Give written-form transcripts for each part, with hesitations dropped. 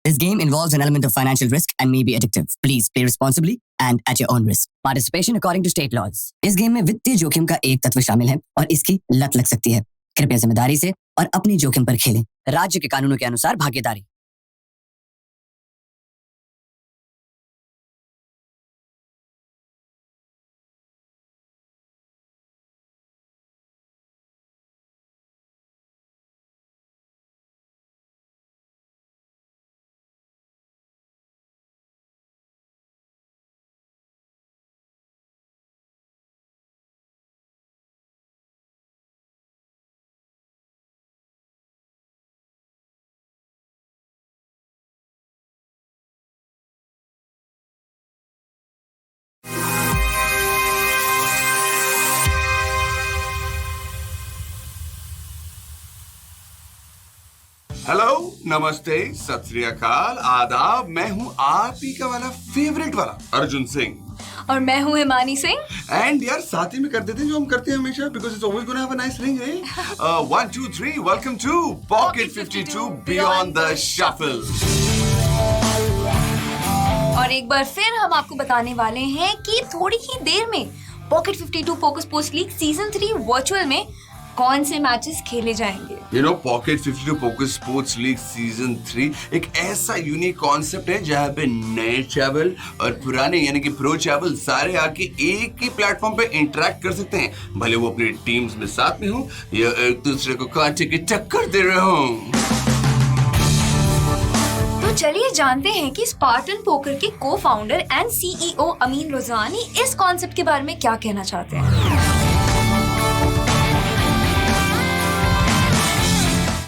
This game involves an element of financial risk and may be addictive. Please play responsibly and at your own risk. Participation according to state laws. इस game में वित्तीय जोखिम का एक तत्व शामिल है और इसकी लत लग सकती है। कृपया जिम्मेदारी से और अपनी जोखिम पर खेलें। राज्य के कानूनों के अनुसार भागीदारी। हेलो, नमस्ते, सत श्री अकाल, आदाब। मैं हूँ आप ही का वाला फेवरेट वाला अर्जुन सिंह और मैं हूँ हिमानी सिंह। एंड यार साथ ही में कर देते हैं जो हम करते हैं हमेशा, because it's always gonna have a nice ring. 1 2 3 welcome to pocket 52 beyond the shuffle. और एक बार फिर हम आपको बताने वाले हैं कि थोड़ी ही देर में pocket 52 focus post league season 3 virtual में कौन से मैचेस खेले जाएंगे। You know, pocket 52 focus sports league season 3 एक ऐसा यूनिक कॉन्सेप्ट है जहाँ पे नए चावल और पुराने यानी कि प्रो चावल सारे आके एक ही प्लेटफॉर्म पे इंटरेक्ट कर सकते हैं, भले वो अपनी टीम्स में साथ में हो या एक दूसरे को कांटे की टक्कर दे रहे हो। तो चलिए जानते हैं कि स्पार्टन पोकर के को फाउंडर एंड सीईओ अमीन रोजानी इस कॉन्सेप्ट के बारे में क्या कहना चाहते हैं।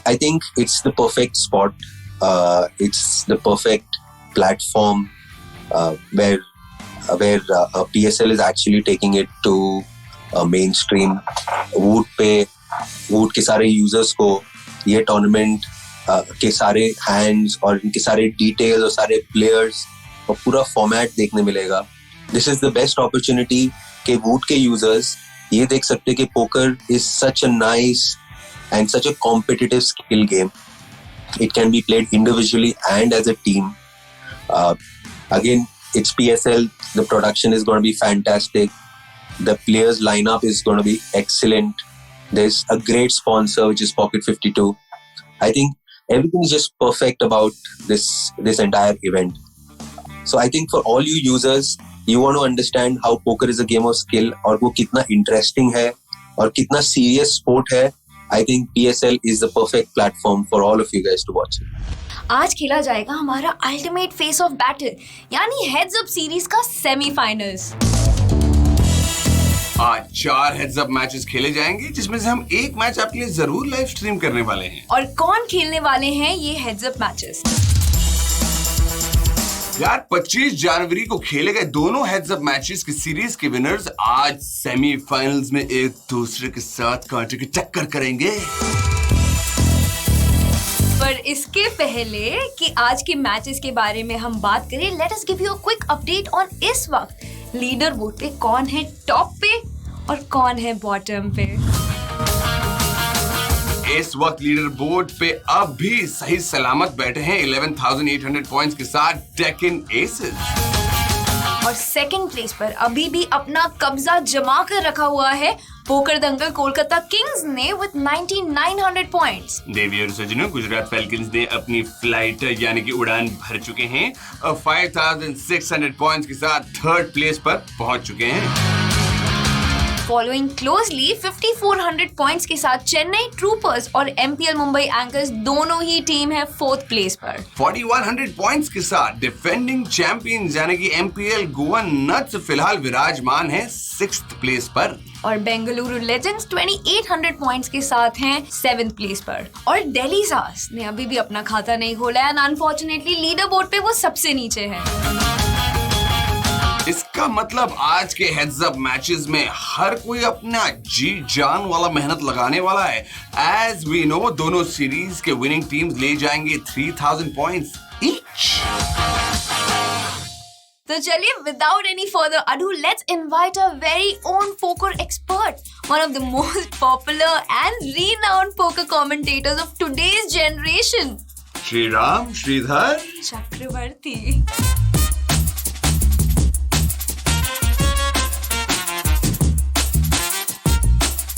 I think it's the perfect spot. It's the perfect platform where PSL is actually taking it to mainstream. Woot के सारे users को ये tournament के सारे hands और इनके सारे details और सारे players और पूरा format देखने मिलेगा. This is the best opportunity कि Woot के users ये देख सकते कि poker is such a nice and such a competitive skill game. It can be played individually and as a team. Again, it's PSL. The production is going to be fantastic. The players lineup is going to be excellent. There's a great sponsor, which is Pocket 52. I think everything is just perfect about this entire event. So I think for all you users, you want to understand how poker is a game of skill और वो कितना interesting है और कितना serious sport है. I think PSL is the perfect platform for all of you guys to watch it. आज खेला जाएगा हमारा अल्टीमेट फेस ऑफ बैटल यानी हेड्सअप सीरीज का सेमीफाइनल्स। आज 4 हेड्सअप मैचेस खेले जाएंगे जिसमें से हम एक मैच आपके लिए जरूर लाइव स्ट्रीम करने वाले हैं। और कौन खेलने वाले हैं ये हेड्सअप मैचेस? यार 25 जनवरी को खेले गए दोनों हेड्स अप मैचेस की सीरीज के विनर्स आज सेमीफाइनल्स में एक दूसरे के साथ कांटे की टक्कर करेंगे। पर इसके पहले कि आज के मैचेस के बारे में हम बात करें, let us give you a quick update on इस वक्त लीडर बोर्ड पे कौन है टॉप पे और कौन है बॉटम पे। इस वक्त लीडर बोर्ड पे अब भी सही सलामत बैठे हैं 11,800 पॉइंट्स के साथ डेक्कन एसेस। और सेकंड प्लेस पर अभी भी अपना कब्जा जमा कर रखा हुआ है पोकर दंगल कोलकाता किंग्स ने विद 9,900 पॉइंट्स। देवी और सजनों, गुजरात फैल्कन्स ने अपनी फ्लाइट यानी कि उड़ान भर चुके हैं और 5,600 पॉइंट्स के साथ थर्ड प्लेस पर पहुंच चुके हैं। फॉलोइंग क्लोजली 5,400 पॉइंट्स के साथ चेन्नई ट्रूपर्स और एमपीएल मुंबई एंकर्स दोनों ही टीम है फोर्थ प्लेस पर। 4,100 पॉइंट्स के साथ डिफेंडिंग चैंपियंस यानी कि एमपीएल गोवा नट्स फिलहाल विराजमान है 6th प्लेस पर। और बेंगलुरु लेजेंड्स 2,800 पॉइंट्स के साथ हैं 7th प्लेस पर। और दिल्ली स्टार्स ने अभी भी अपना खाता नहीं खोला है, अनफॉर्चुनेटली लीडर बोर्ड पे वो सबसे नीचे है। इसका मतलब आज के हेड्स अप मैचेस में हर कोई अपना जी जान वाला मेहनत लगाने वाला है। एज वी नो, दोनों सीरीज के विनिंग टीम्स ले जाएंगे 3,000 पॉइंट्स ईच। तो चलिए without any further ado let's invite a very own poker expert, one of the most popular and renowned poker commentators of today's generation. Shriram Shridhar Chakravarti.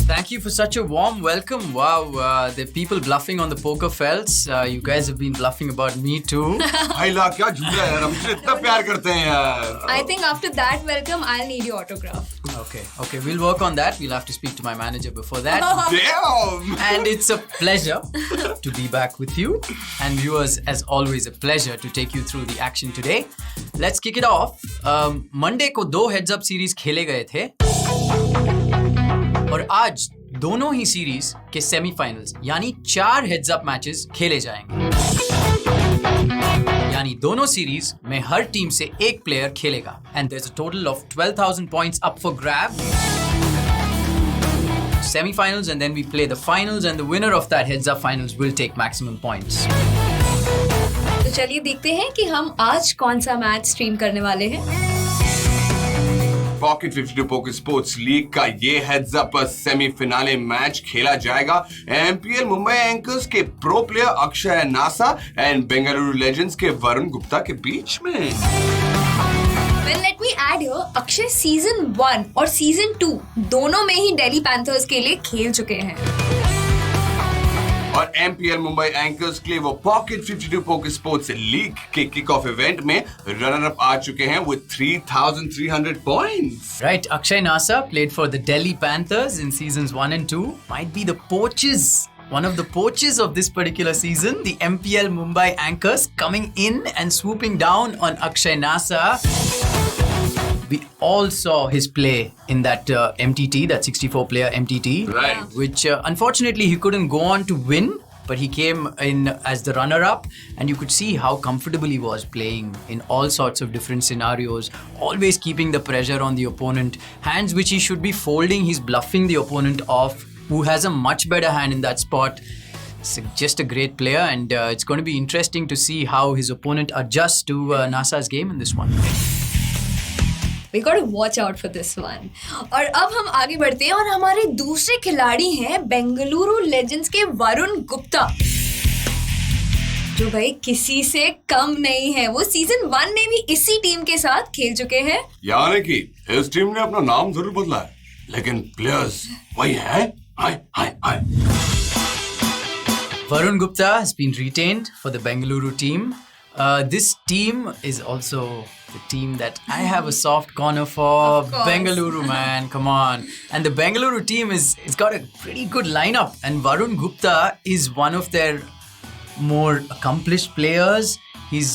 Thank you for such a warm welcome. Wow, the people bluffing on the poker felts. You guys have been bluffing about me too. भाई ला क्या झूठ है यार, हमसे इतना प्यार करते हैं यार. I think after that welcome, I'll need your autograph. Okay, we'll work on that. We'll have to speak to my manager before that. Damn. And it's a pleasure to be back with you. And viewers, as always, a pleasure to take you through the action today. Let's kick it off. Monday को 2 heads up series खेले गए थे. और आज दोनों ही series के semifinals यानी 4 heads up matches खेले जाएंगे. यानी दोनों सीरीज में हर टीम से एक प्लेयर खेलेगा. And there is a total of 12,000 points up for grab. Semi-finals and then we play the finals and the winner of that heads up finals will take maximum points. तो चलिए देखते हैं कि हम आज कौन सा मैच स्ट्रीम करने वाले हैं. पॉकेट 52 पोकर स्पोर्ट्स लीग का ये हेड्स अप सेमीफिनाले मैच खेला जाएगा एमपीएल मुंबई एंकर्स के pro player Akshay NASA and Bengaluru legends के वरुण गुप्ता के बीच में. Well, let me add here, Akshay season 1 और सीजन 2 दोनों में ही दिल्ली पैंथर्स के लिए खेल चुके हैं. और एमपीएल मुंबई एंकर्स के लिए वो पॉकेट 52 पोकर स्पोर्ट्स लीग के किक ऑफ इवेंट में रनर अप आ चुके हैं with 3,300 points. Right, Akshay Nasa played for the Delhi Panthers in seasons 1 and 2. Might be the poachers, one of the poachers of this particular season, the MPL Mumbai Anchors coming in and swooping down on Akshay Nasa. We all saw his play in that MTT, that 64-player MTT. Right. Which unfortunately he couldn't go on to win, but he came in as the runner-up and you could see how comfortable he was playing in all sorts of different scenarios, always keeping the pressure on the opponent. Hands which he should be folding, he's bluffing the opponent off, who has a much better hand in that spot. It's just a great player and it's going to be interesting to see how his opponent adjusts to Nasa's game in this one. We got to watch out for this one. और अब हम आगे बढ़ते हैं और हमारे दूसरे खिलाड़ी हैं बेंगलुरु लेजेंड्स के वरुण गुप्ता, जो भाई किसी से कम नहीं है. वो सीजन 1 में भी इसी टीम के साथ खेल चुके हैं. यानी कि इस टीम ने अपना नाम जरूर बदला है, लेकिन प्लेयर्स वही हैं. हाय. Varun Gupta has been retained for the Bengaluru team. This team is also the team that I have a soft corner for. Of course. Bengaluru, man, come on. And the Bengaluru team it's got a pretty good lineup. And Varun Gupta is one of their more accomplished players. He's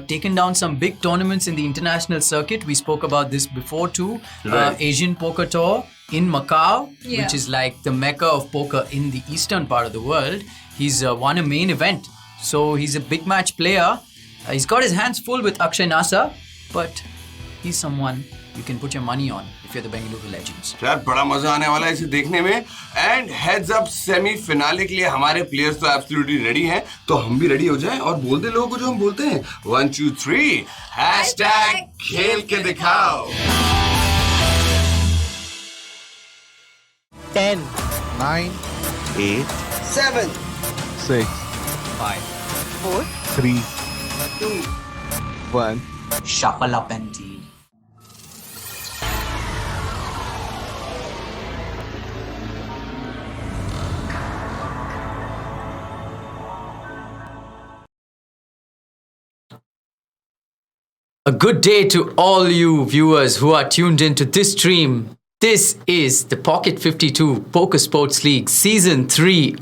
taken down some big tournaments in the international circuit. We spoke about this before too. Right. Asian Poker Tour in Macau, Yeah. which is like the mecca of poker in the eastern part of the world. He's won a main event. So he's a big match player. He's got his hands full with Akshay Nasa, but he's someone you can put your money on if you're the Bengaluru Legends. यार बड़ा मजा आने वाला है इसे देखने में. And heads up semi-finale के लिए हमारे प्लेयर्स तो एब्सोल्युटली रेडी हैं, तो हम भी रेडी हो जाएं और बोल दे लोगों को जो हम बोलते हैं. 1 2 3 हैशटैग खेल के दिखाओ. 10, 9, 8, 7, 6, 5. 4, 3, 2, 1. Shuffle up and deal. A good day to all you viewers who are tuned into this stream. This is the Pocket 52 Poker Sports League Season 3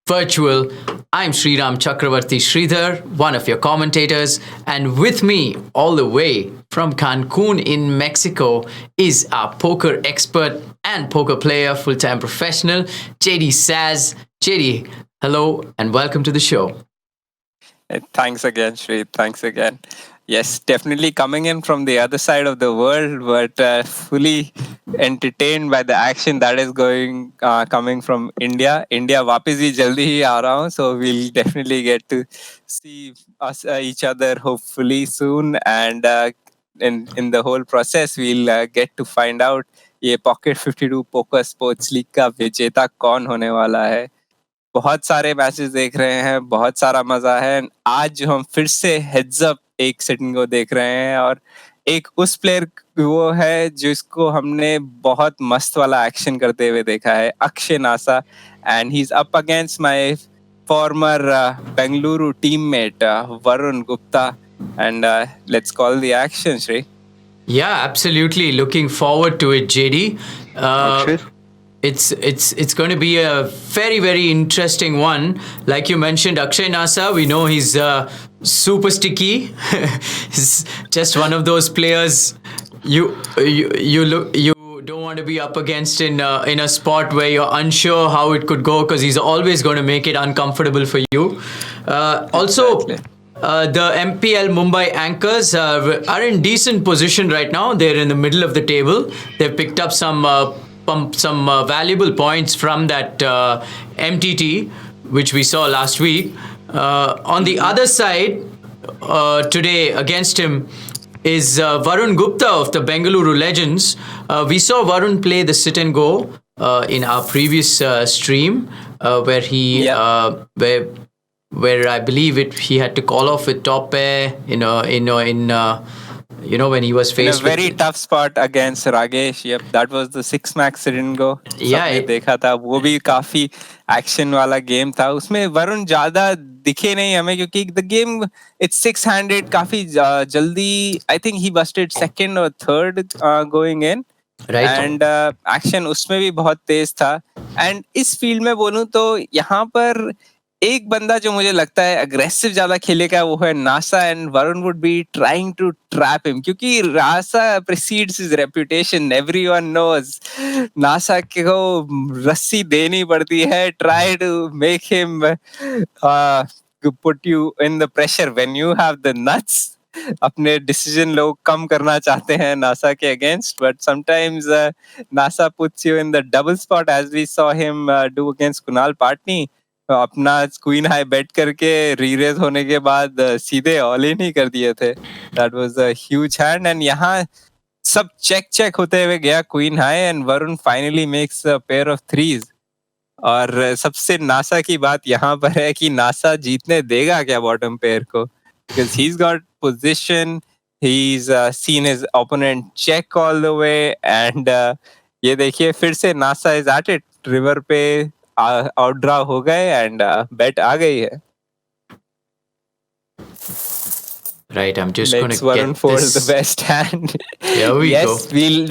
Virtual. I'm Sriram Chakravarti Sridhar, one of your commentators, and with me all the way from Cancun in Mexico is our poker expert and poker player, full-time professional, JD Saz. JD, hello and welcome to the show. Thanks again, Shri. Thanks again. Yes, definitely coming in from the other side of the world, but fully entertained by the action that is coming from India. India, वापस भी जल्दी ही आ रहा हूँ, so we'll definitely get to see each other hopefully soon, and in the whole process we'll get to find out ये Pocket 52 Poker Sports League का विजेता कौन होने वाला है. बहुत सारे मैचेस देख रहे हैं, बहुत सारा मजा है। आज जो हम फिर से हेड्स अप एक सिटिंग को देख रहे हैं और एक उस प्लेयर वो है जिसको हमने बहुत मस्त वाला एक्शन करते हुए देखा है, Akshay NASA, and he is up against my farmer Bengaluru teammate Varun Gupta, and let's call the action, Shri. Yeah, absolutely. Looking forward to it, JD. Akshay? It's going to be a very interesting one. Like you mentioned, Akshay Nasa, we know he's super sticky. He's just one of those players you don't want to be up against in a spot where you're unsure how it could go, because he's always going to make it uncomfortable for you. Also, the MPL Mumbai anchors are in decent position right now. They're in the middle of the table. They've picked up some valuable points from that MTT, which we saw last week. On the other side, today against him is Varun Gupta of the Bengaluru Legends. We saw Varun play the sit and go in our previous stream, where he where I believe he had to call off with top pair when he was faced in a very tough spot against Ragesh. Yep, that was the 6 max didn't go. Yeah, देखा था, वो भी काफी action वाला game था। उसमें वरुण ज्यादा दिखे नहीं हमें, क्योंकि the game it's 6-handed, काफी जल्दी I think he busted second or third going in. Right. And action उसमें भी बहुत तेज था। एंड इस फील्ड में बोलूं तो यहाँ पर एक बंदा जो मुझे लगता है अग्रेसिव ज्यादा खेलेगा वो है Nasa, and Varun would be trying to trap him, क्योंकि Nasa precedes his reputation, everyone knows Nasa को रस्सी देनी पड़ती है, try to make him put you in the pressure when you have the nuts. अपने डिसीजन लोग कम करना चाहते हैं नासा के अगेंस्ट, but sometimes Nasa puts you in the double spot, as we saw him do against Kunal Patni. अपना क्वीन हाई बेट करके रीरेज होने के बाद सीधे ऑल इन ही कर दिए थे। That was a huge hand, and यहाँ सब चेक होते हुए गया queen high, and Varun finally makes a pair of threes. और सबसे नासा की बात यहाँ पर है कि नासा जीतने देगा क्या बॉटम पेयर को, because he's got position, he's seen his opponent check all the way, and ये देखिए फिर से NASA is at it, river पे आउट ड्रा हो गए एंड बेट आ गई है। Right, I'm just going to Varun get fold this. the best hand. Here we yes, go.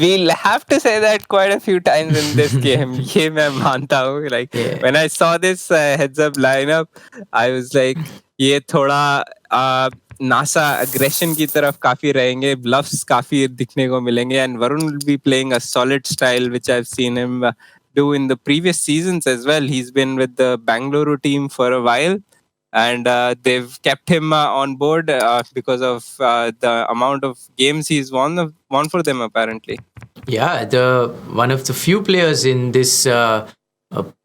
We'll have to say that quite a few times in this game. ये मैं मानता हूँ। Like when I saw this heads up lineup, I was like, ये थोड़ा NASA aggression की तरफ काफी रहेंगे, bluffs काफी दिखने को मिलेंगे, and Varun will be playing a solid style which I've seen him do in the previous seasons as well. He's been with the Bengaluru team for a while, and they've kept him on board because of the amount of games he's won for them apparently. Yeah, one of the few players in this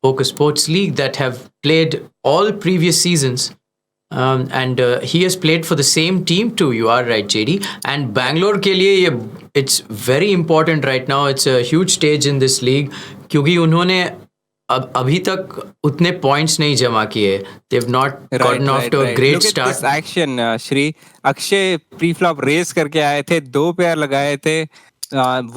Poker Sports League that have played all previous seasons. And he has played for the same team too. You are right, JD. And Bangalore के लिए it's very important right now. It's a huge stage in this league, क्योंकि उन्होंने अभी तक उतने points नहीं जमा किए. They've not gotten off to a great start. Look at this action, Shri. Akshay pre-flop raise करके आए थे, 2 पेयर लगाए थे।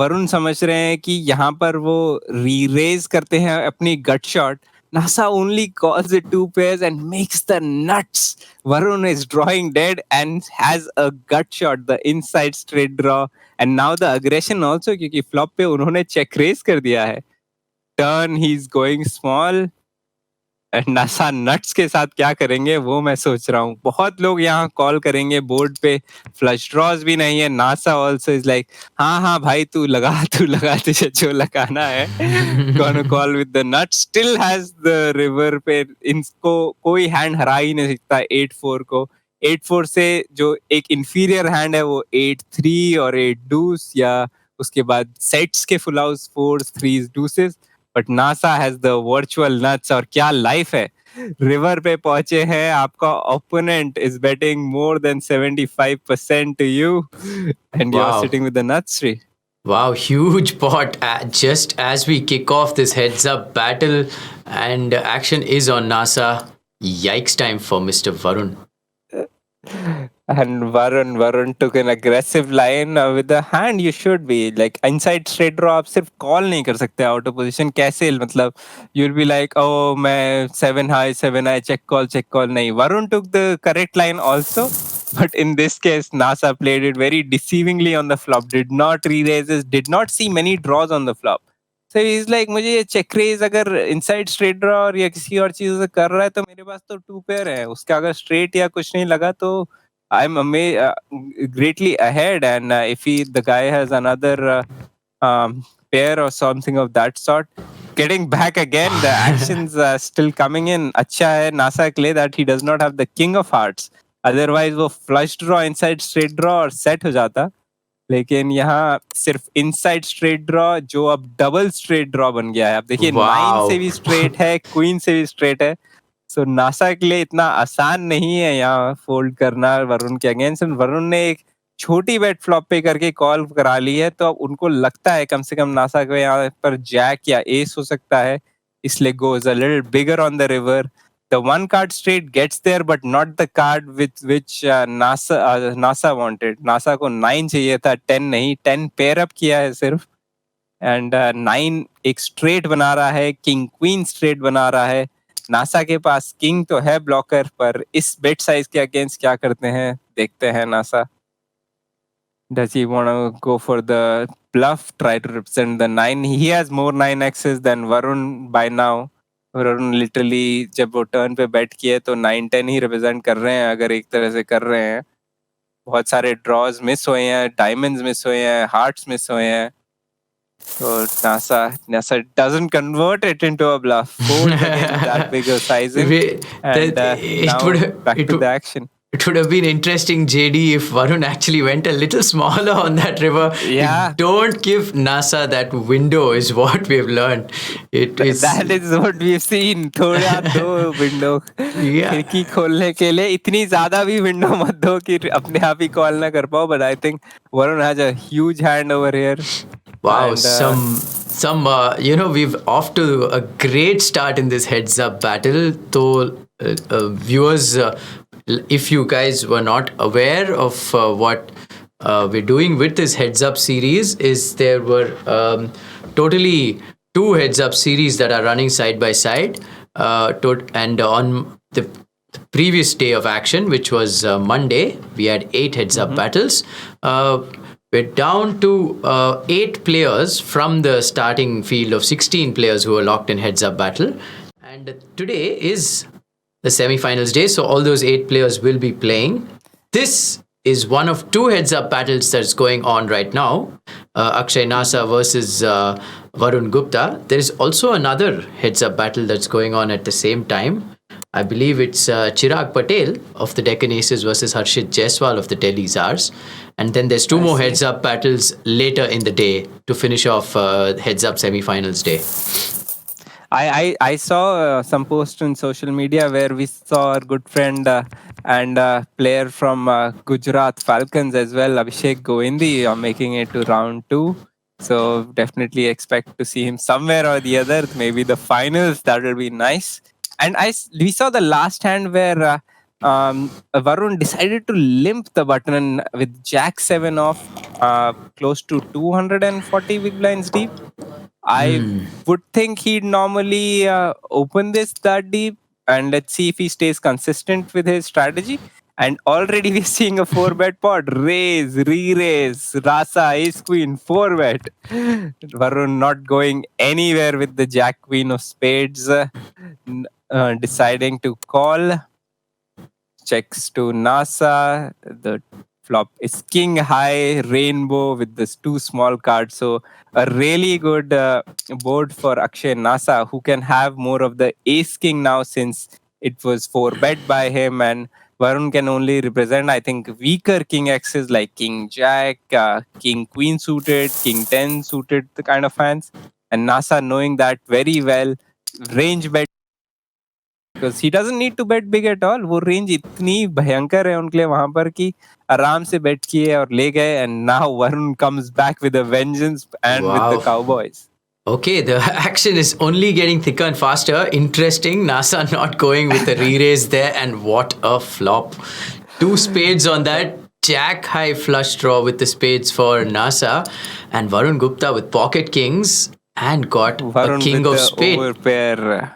वरुण समझ रहे हैं कि यहाँ पर वो re-raise करते हैं अपनी gut shot. Nasa only calls it 2 pairs and makes the nuts. Varun is drawing dead and has a gut shot, the inside straight draw, and now the aggression also, क्योंकि flop पे उन्होंने check raise कर दिया है। Turn he's going small, and Nasa nuts के साथ क्या करेंगे वो मैं सोच रहा हूँ। बहुत लोग यहाँ कॉल करेंगे बोर्ड पे, फ्लश ड्रॉज भी नहीं है। नासा ऑल्सो इज लाइक हाँ भाई तू लगा तुझे जो लगाना है। Gonna call with the nuts, still has the river पे, इनको कोई हैंड हरा ही नहीं सकता 8-4 को। 8-4 से जो एक इंफीरियर हैंड है वो 8-3 और 8 डूस, या उसके बाद सेट्स के full house 4s 3s deuces, but Nasa has the virtual nuts. और क्या लाइफ है, रिवर पे पहुंचे हैं, आपका opponent is betting more than 75% to you, and you are sitting with the nuts. Wow, huge pot just as we kick off this heads up battle, and action is on Nasa. Yikes time for Mr. Varun. And Varun took an aggressive line with the hand. You should be like inside straight draw. आप सिर्फ call नहीं कर सकते out of position. कैसे मतलब you'll be like, oh मैं 7 high check call नहीं. Varun took the correct line also, but in this case NASA played it very deceivingly on the flop. Did not re-raises. Did not see many draws on the flop. So he's like मुझे ये check raise अगर inside straight draw और या किसी और चीज से कर रहा है तो मेरे पास तो 2 pair है. उसका अगर straight या कुछ नहीं लगा तो I'm greatly ahead, and if the guy has another pair or something of that sort, getting back again, the actions still coming in. अच्छा है NASA के लिए that he does not have the king of hearts. Otherwise वो flush draw inside straight draw और set हो जाता. लेकिन यहाँ सिर्फ इनसाइड स्ट्रेट ड्रॉ जो अब डबल स्ट्रेट ड्रॉ बन गया है. अब देखिए Wow. 9 से भी स्ट्रेट है, क्वीन से भी स्ट्रेट है. सो नासा के लिए इतना आसान नहीं है यहाँ फोल्ड करना वरुण के अगेंस्ट. वरुण ने एक छोटी बेट फ्लॉप पे करके कॉल करा ली है, तो अब उनको लगता है कम से कम नासा को यहाँ पर जैक या एस हो सकता है, इसलिए goes a little bigger on the river. The one card straight gets there, but not the card with which NASA wanted. NASA को 9 चाहिए था, 10 नहीं. 10 pair up किया है सिर्फ, and 9 एक straight बना रहा है, king queen straight बना रहा है. NASA के पास king तो है ब्लॉकर, पर इस bet size के अगेंस्ट क्या करते हैं देखते हैं. NASA, does he want to go for the bluff, try to represent the 9? He has more 9x's than Varun by now. Varun literally जब वो टर्न पे बैट किए तो 9-10 ही रिप्रेजेंट कर रहे हैं, अगर एक तरह से कर रहे हैं. बहुत सारे ड्रॉज मिस हुए हैं, डायमंड्स मिस हुए हैं, हार्ट्स मिस हुए हैं. तो NASA doesn't convert it into a bluff. Fold against that bigger sizing. And now back to the action. It would have been interesting, JD, if Varun actually went a little smaller on that river. Yeah. Don't give NASA that window is what we've learned. It is. That is what we've seen. थोड़ा दो window. Yeah. खिड़की खोलने के लिए इतनी ज्यादा भी window मत दो कि अपने आप ही कॉल ना कर पाओ. But I think Varun has a huge hand over here. Wow, And, we've off to a great start in this heads up battle. So, viewers, if you guys were not aware of what we're doing with this heads up series, is there were totally 2 heads up series that are running side by side, and on the previous day of action, which was Monday, we had 8 heads up battles. We're down to 8 players from the starting field of 16 players who are locked in heads up battle. And today is the semi-finals day, so all those 8 players will be playing. This is one of 2 heads up battles that's going on right now. Akshay Nasa versus Varun Gupta. There is also another heads up battle that's going on at the same time. I believe it's Chirag Patel of the Deccan Aces versus Harshit Jaiswal of the Delhi Czars. And then there's 2 more heads up battles later in the day to finish off heads up semi-finals day. I saw some post on social media where we saw our good friend and player from Gujarat Falcons as well, Abhishek Govindi, making it to round 2. So definitely expect to see him somewhere or the other, maybe the finals. That will be nice. And we saw the last hand where Varun decided to limp the button with Jack 7 off, close to 240 big blinds deep. I would think he'd normally open this that deep, and let's see if he stays consistent with his strategy. And already we're seeing a 4-bet pot. Raise, re-raise, Rasa, Ace Queen, 4-bet. Varun not going anywhere with the Jack Queen of spades, deciding to call. Checks to NASA. The flop is king high, rainbow with this 2 small cards. So a really good board for Akshay Nasa, who can have more of the ace king now, since it was 4-bet by him, and Varun can only represent, I think, weaker king X's like king jack, king queen suited, king 10 suited, the kind of hands. And NASA, knowing that very well, range bet because he doesn't need to bet big at all. वो range इतनी भयंकर है उनके लिए वहां पर कि आराम से bet किए और ले गए. And now Varun comes back with a vengeance and with the Wow. Cowboys. Okay, the action is only getting thicker and faster. Interesting. Nasa not going with a re-raise there, and what a flop. 2 spades on that. Jack high flush draw with the spades for Nasa, and Varun Gupta with pocket kings and got Varun a king with of the spades. overpair.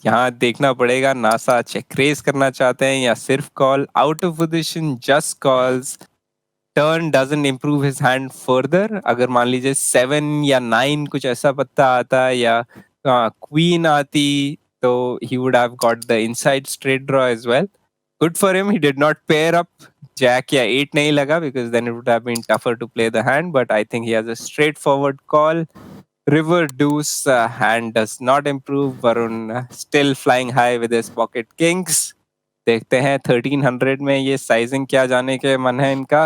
यहाँ देखना पड़ेगा NASA check race करना चाहते हैं या सिर्फ call. Out of position just calls. Turn doesn't improve his hand further. अगर मान लीजिए 7 या 9 कुछ ऐसा पत्ता आता या क्वीन आती तो he would have got the inside straight draw as well. Good for him, he did not pair up. Jack या 8 नहीं लगा because then it would have been tougher to play the hand, but I think he has a straightforward call. River deuce hand does not improve. Varun still flying high with his pocket kings. देखते हैं 1300 में ये sizing क्या जाने के मन है इनका.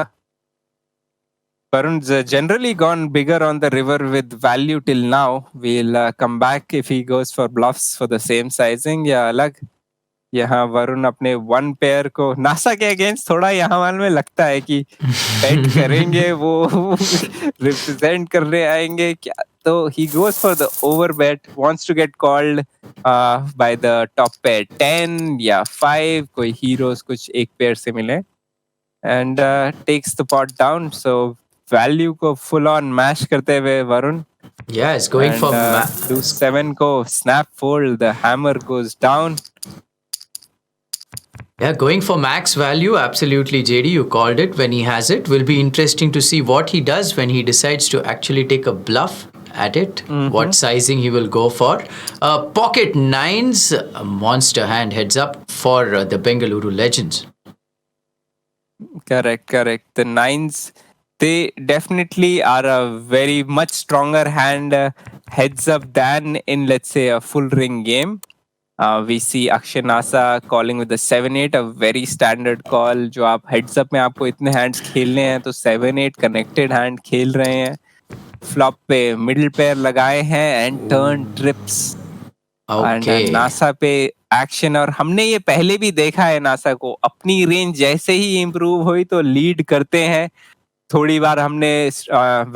Varun's generally gone bigger on the river with value till now. We'll come back if he goes for bluffs for the same sizing या अलग. यहाँ वरुण अपने 1 पेयर को नासा के अगेंस्ट थोड़ा यहाँ वाल में लगता है कि बेट करेंगे वो रिप्रेजेंट करने आएंगे क्या. तो he goes for the over bet, wants to get called by the top pair 10 या 5. कोई heroes कुछ एक पेयर से मिले and takes the pot down. So value को full on mash करते हुए Varun. Yeah, it's going for deuce 7 को snap fold. The hammer goes down. Yeah, going for max value, absolutely, JD, you called it when he has it. Will be interesting to see what he does when he decides to actually take a bluff at it. What sizing he will go for. Pocket 9s, a monster hand, heads up for the Bengaluru Legends. Correct. The 9s, they definitely are a very much stronger hand heads up than in, let's say, a full ring game. We see Akshay Nasa calling with the 7-8, a very standard call. जो आप heads up में आपको इतने hands खेलने हैं तो 7-8 connected hand खेल रहे हैं. Flop पे middle pair लगाए हैं and turn trips. Okay. And NASA पे action. और हमने ये पहले भी देखा है NASA को. अपनी range जैसे ही improve हुई तो lead करते हैं. थोड़ी बार हमने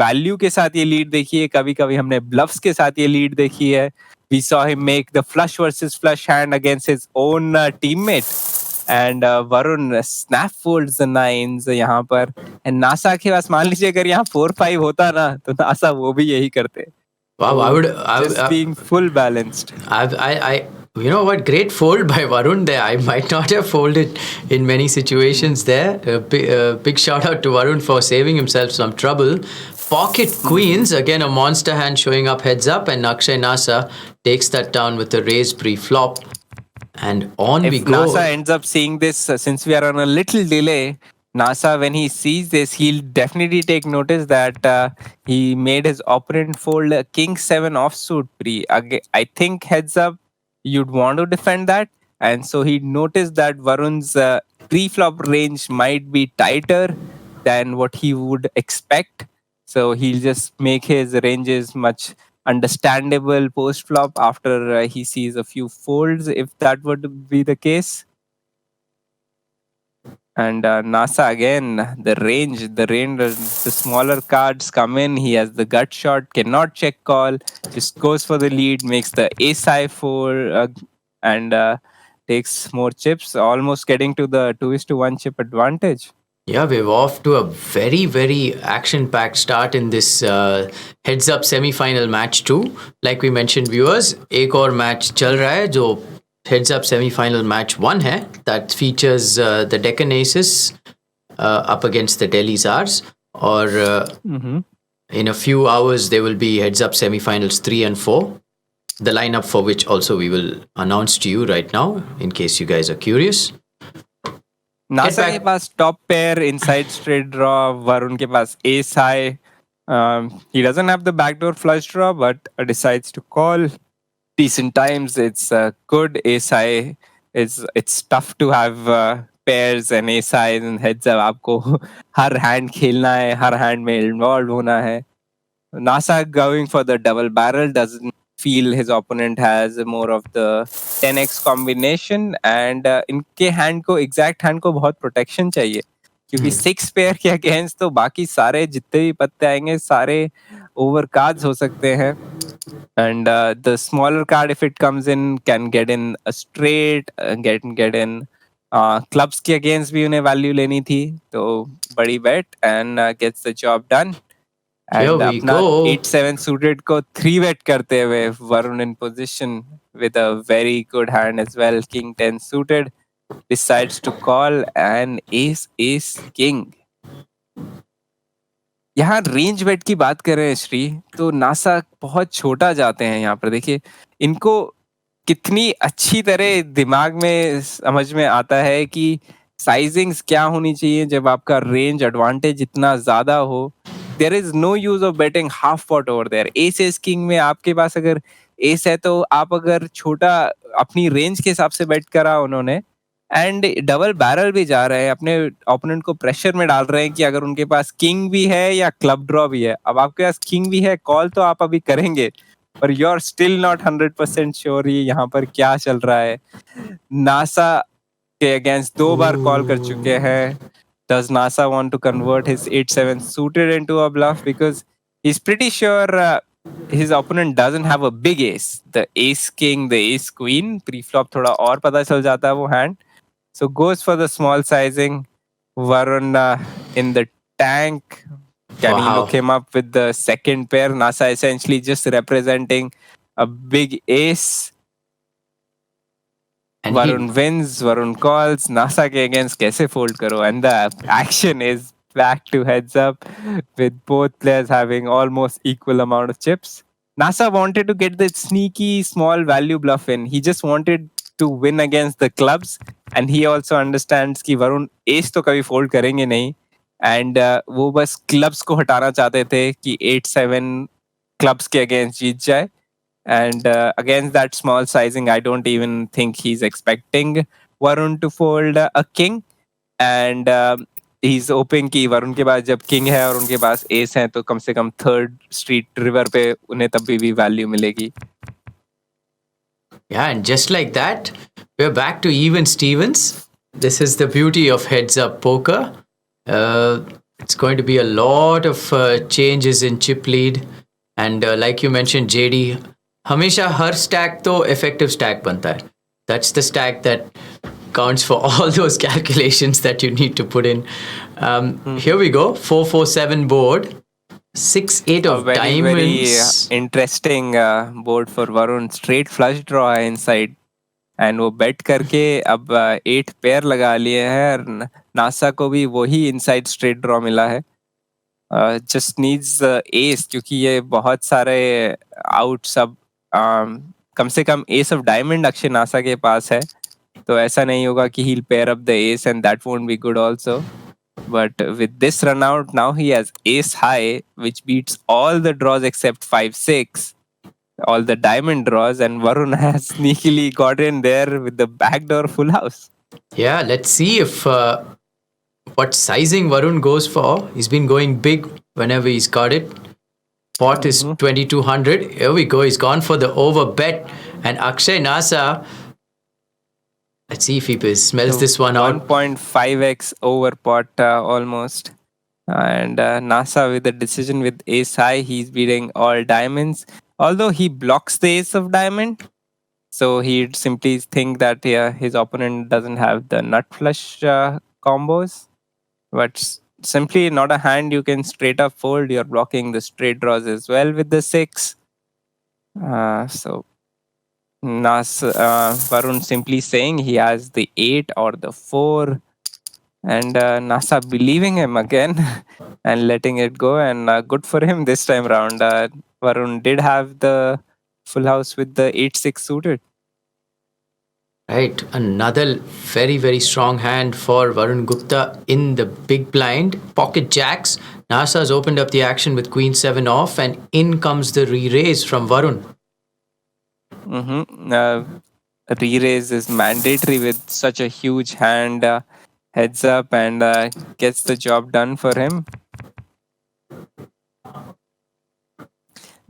वैल्यू के साथ ये लीड देखी है, कभी कभी हमने ब्लफ्स के साथ ये लीड देखी है. We saw him make the flush versus flush hand against his own teammate. And Varun snap folds the 9s यहाँ पर. And NASA के पास मान लीजिए अगर यहाँ 4-5 होता ना तो NASA वो भी यही करते. Wow, just being full balanced. You know what? Great fold by Varun there. I might not have folded in many situations there. Big shout out to Varun for saving himself some trouble. Pocket queens, again a monster hand showing up heads up, and Akshay Nasa takes that down with a raise pre-flop. And on we go. If Nasa ends up seeing this, since we are on a little delay, Nasa, when he sees this, he'll definitely take notice that he made his opponent fold a king 7 offsuit pre. I think heads up, you'd want to defend that. And so he noticed that Varun's pre-flop range might be tighter than what he would expect. So he'll just make his ranges much understandable post-flop after he sees a few folds, if that were to be the case. And Nasa again, the range, the smaller cards come in. He has the gut shot, cannot check call, just goes for the lead, makes the ace-high fold, and takes more chips, almost getting to the 2:1 chip advantage. Yeah, we're off to a very, very action-packed start in this heads-up semi-final match too. Like we mentioned, viewers, एक और match चल रहा है जो heads-up semi-final match 1 है. That features the Deccan Aces up against the Delhi Stars. Or in a few hours, there will be heads-up semi-finals 3 and 4. The lineup for which also we will announce to you right now, in case you guys are curious. NASA के पास top pair inside straight draw, Varun के पास ace high. He doesn't have the backdoor flush draw, but decides to call. Decent times, it's good. Ace high, it's tough to have pairs and ace highs and heads up. आपको हर hand खेलना है, हर hand में involved होना है. NASA going for the double barrel doesn't feel his opponent has more of the 10x combination and इनके hand को exact hand को बहुत protection चाहिए क्योंकि 6 pair के against तो बाकी सारे जितने भी पत्ते आएंगे सारे over cards हो सकते हैं and the smaller card if it comes in can get in a straight get in clubs के against भी उन्हें value लेनी थी तो बड़ी bet and gets the job done. Here And we अपना go. 8-7 suited को 3 bet करते हुए Varun in position with a very good hand as well. King 10 suited decides to call and ace king. यहाँ range बेट की बात कर रहे हैं श्री तो नासा बहुत छोटा जाते हैं यहाँ पर देखिए इनको कितनी अच्छी तरह दिमाग में समझ में आता है कि साइजिंग्स क्या होनी चाहिए जब आपका रेंज एडवांटेज इतना ज्यादा हो there is no use of betting half pot over there ace king में आपके पास अगर एस है तो आप अगर छोटा अपनी रेंज के हिसाब से बेट करा उन्होंने एंड डबल बैरल भी जा रहे हैं अपने ओपोनेंट को प्रेशर में डाल रहे हैं कि अगर उनके पास किंग भी है या क्लब ड्रॉ भी है अब आपके पास किंग भी है कॉल तो आप अभी करेंगे पर you are still not 100% sure ये यहाँ पर क्या चल रहा है नासा के अगेंस्ट 2 बार कॉल कर चुके हैं does Nasa want to convert his 8-7 suited into a bluff because he's pretty sure his opponent doesn't have a big ace the ace king the ace queen pre-flop थोड़ा और पता चल जाता है वो hand so goes for the small sizing Varun in the tank can he look him up with the second pair Nasa essentially just representing a big ace and Varun wins, Varun calls, Nasa ke against kaise fold karo and the action is back to heads up with both players having almost equal amount of chips. Nasa wanted to get the sneaky small value bluff in. He just wanted to win against the clubs and he also understands कि Varun ace तो कभी fold करेंगे नहीं and वो बस clubs को हटाना चाहते थे कि 8-7 clubs के against जीत जाए. And against that small sizing, I don't even think he's expecting Varun to fold a king. And he's hoping कि Varun के पास जब king है और उनके पास ace है तो कम से कम third street river पे उन्हें तब भी value मिलेगी. Yeah, and just like that, we're back to even Stevens. This is the beauty of heads-up poker. It's going to be a lot of changes in chip lead. And like you mentioned, JD, हमेशा हर stack तो effective stack बनता है that's the stack that counts for all those calculations that you need to put in. Here we go, 4-4-7 board, 6-8 of diamonds. Very interesting board for Varun. Straight flush draw है inside and वो bet करके अब 8 pair लगा लिए हैं NASA को भी वही inside straight draw मिला है just needs ace क्योंकि ये बहुत सारे outs अब कम से कम ace of diamond Akshay NASA के पास है तो ऐसा नहीं होगा कि he'll pair up the ace and that won't be good also but with this run out now he has ace high which beats all the draws except 5-6 all the diamond draws and Varun has sneakily got in there with the backdoor full house. Yeah, let's see if what sizing Varun goes for. He's been going big whenever he's got it. Pot is 2200. Here we go. He's gone for the over bet. And Akshay Nasa, let's see if he smells this one out. 1.5x over pot almost. And Nasa with the decision with ace high. He's beating all diamonds. Although he blocks the ace of diamond. So he'd simply think that his opponent doesn't have the nut flush combos. But simply not a hand you can straight up fold. You're blocking the straight draws as well with the 6. So Varun simply saying he has the 8 or the 4. And Nasa believing him again and letting it go. And good for him this time around. Varun did have the full house with the 8-6 suited. Right, another very, very strong hand for Varun Gupta in the big blind. Pocket jacks. Nasa's opened up the action with queen 7 off and in comes the re-raise from Varun. Re-raise is mandatory with such a huge hand. Heads up and gets the job done for him.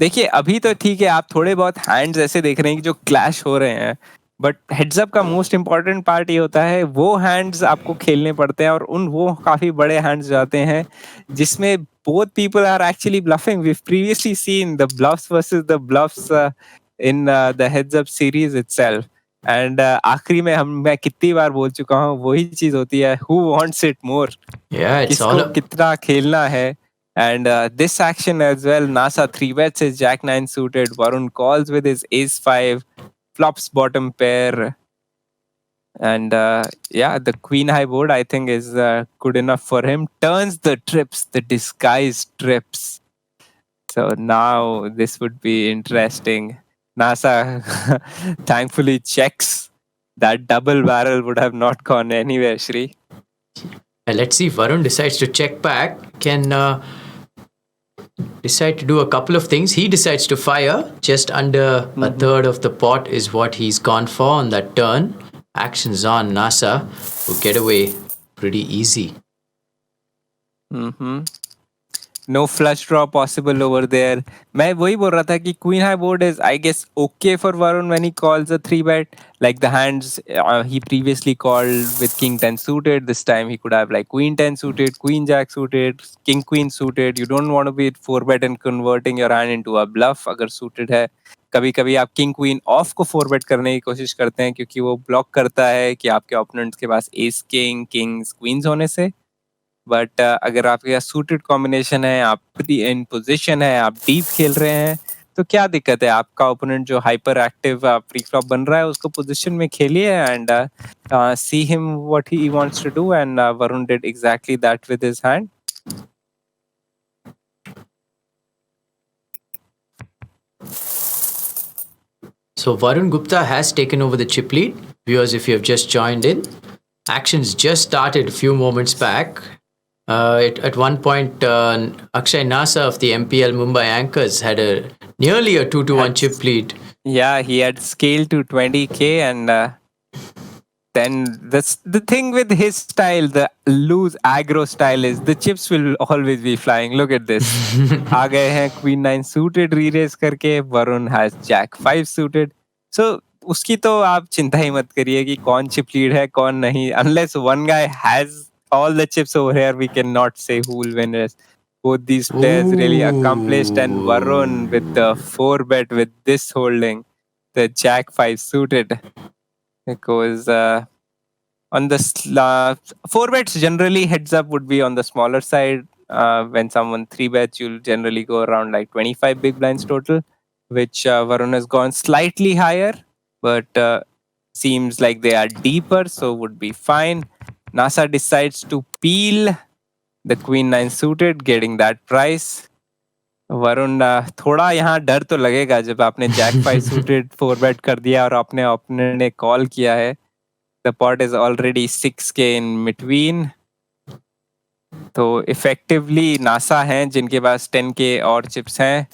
देखिए अभी तो ठीक है, आप थोड़े बहुत hands ऐसे देख रहे हैं कि जो क्लैश हो रहे हैं, बट हेड्स अप का मोस्ट इम्पॉर्टेंट पार्ट ये होता है वो हैंड्स आपको खेलने पड़ते हैं, और वो काफी बड़े हैंड्स जाते हैं जिसमें both people are actually bluffing. We've previously seen the bluffs versus the bluffs in the Heads Up series itself. And आखिरी में मैं कितनी बार बोल चुका हूँ, वही चीज होती है, who wants it more? Yeah, it's किसको all. कितना खेलना है. And this action as well, Nasa 3-bets his Jack 9 suited, Varun calls with his Ace 5, flops bottom pair. And yeah, the Queen High board I think is good enough for him. Turns the trips, the disguised trips. So now this would be interesting. Nasa thankfully checks. That double barrel would have not gone anywhere, Shri. Let's see if Varun decides to check back. Can decide to do a couple of things. He decides to fire. Just under a third of the pot is what he's gone for on that turn. Actions on. Nasa will get away pretty easy. No flush draw possible over there. मैं वही बोल रहा था कि Queen High board is, I guess, okay for Varun when he calls a 3-bet. Like the hands he previously called with King 10 suited. This time he could have like Queen 10 suited, Queen Jack suited, King Queen suited. You don't want to be 4-bet and converting your hand into a bluff अगर suited है. कभी कभी आप King Queen off को 4-bet करने की कोशिश करते हैं क्योंकि वो ब्लॉक करता है कि आपके ओपोनेंट्स के पास Ace King, Kings, Queens होने से. बट अगर आपके पास सूटेड कॉम्बिनेशन है, आप इन पोजीशन है, आप डीप खेल रहे हैं, तो क्या दिक्कत है? आपका ओपोनेंट जो हाइपर एक्टिव प्री फ्लॉप बन रहा है उसको पोजीशन में खेलिए and see him what he wants to do. And Varun did exactly that with his hand. So Varun Gupta has taken over the chip lead. Viewers, if you have just joined in, actions just started a few moments back. At one point, Akshay Nasa of the MPL Mumbai Anchors had nearly a 2-1 chip lead. Yeah, he had scaled to 20k, and then the thing with his style, the loose aggro style, is the chips will always be flying. Look at this. आ गए हैं Queen 9 suited re-raise करके. Varun has Jack 5 suited. So उसकी तो आप चिंता ही मत करिए कि कौन chip lead है कौन नहीं. Unless one guy has all the chips over here, we cannot say who will win this. Both these players really accomplished, and Varun with the 4-bet with this holding, the Jack 5 suited. Because on the 4-bets generally heads up would be on the smaller side. When someone 3-bets, you'll generally go around like 25 big blinds total, which Varun has gone slightly higher, but seems like they are deeper, so would be fine. Nasa decides to peel the Queen 9 suited, getting that price. Varun थोड़ा यहाँ डर तो लगेगा जब आपने Jack 5 suited 4-bet कर दिया और अपने ओपोनेंट ने कॉल किया है. The pot is already 6k in between. तो effectively Nasa हैं जिनके पास 10k और chips हैं.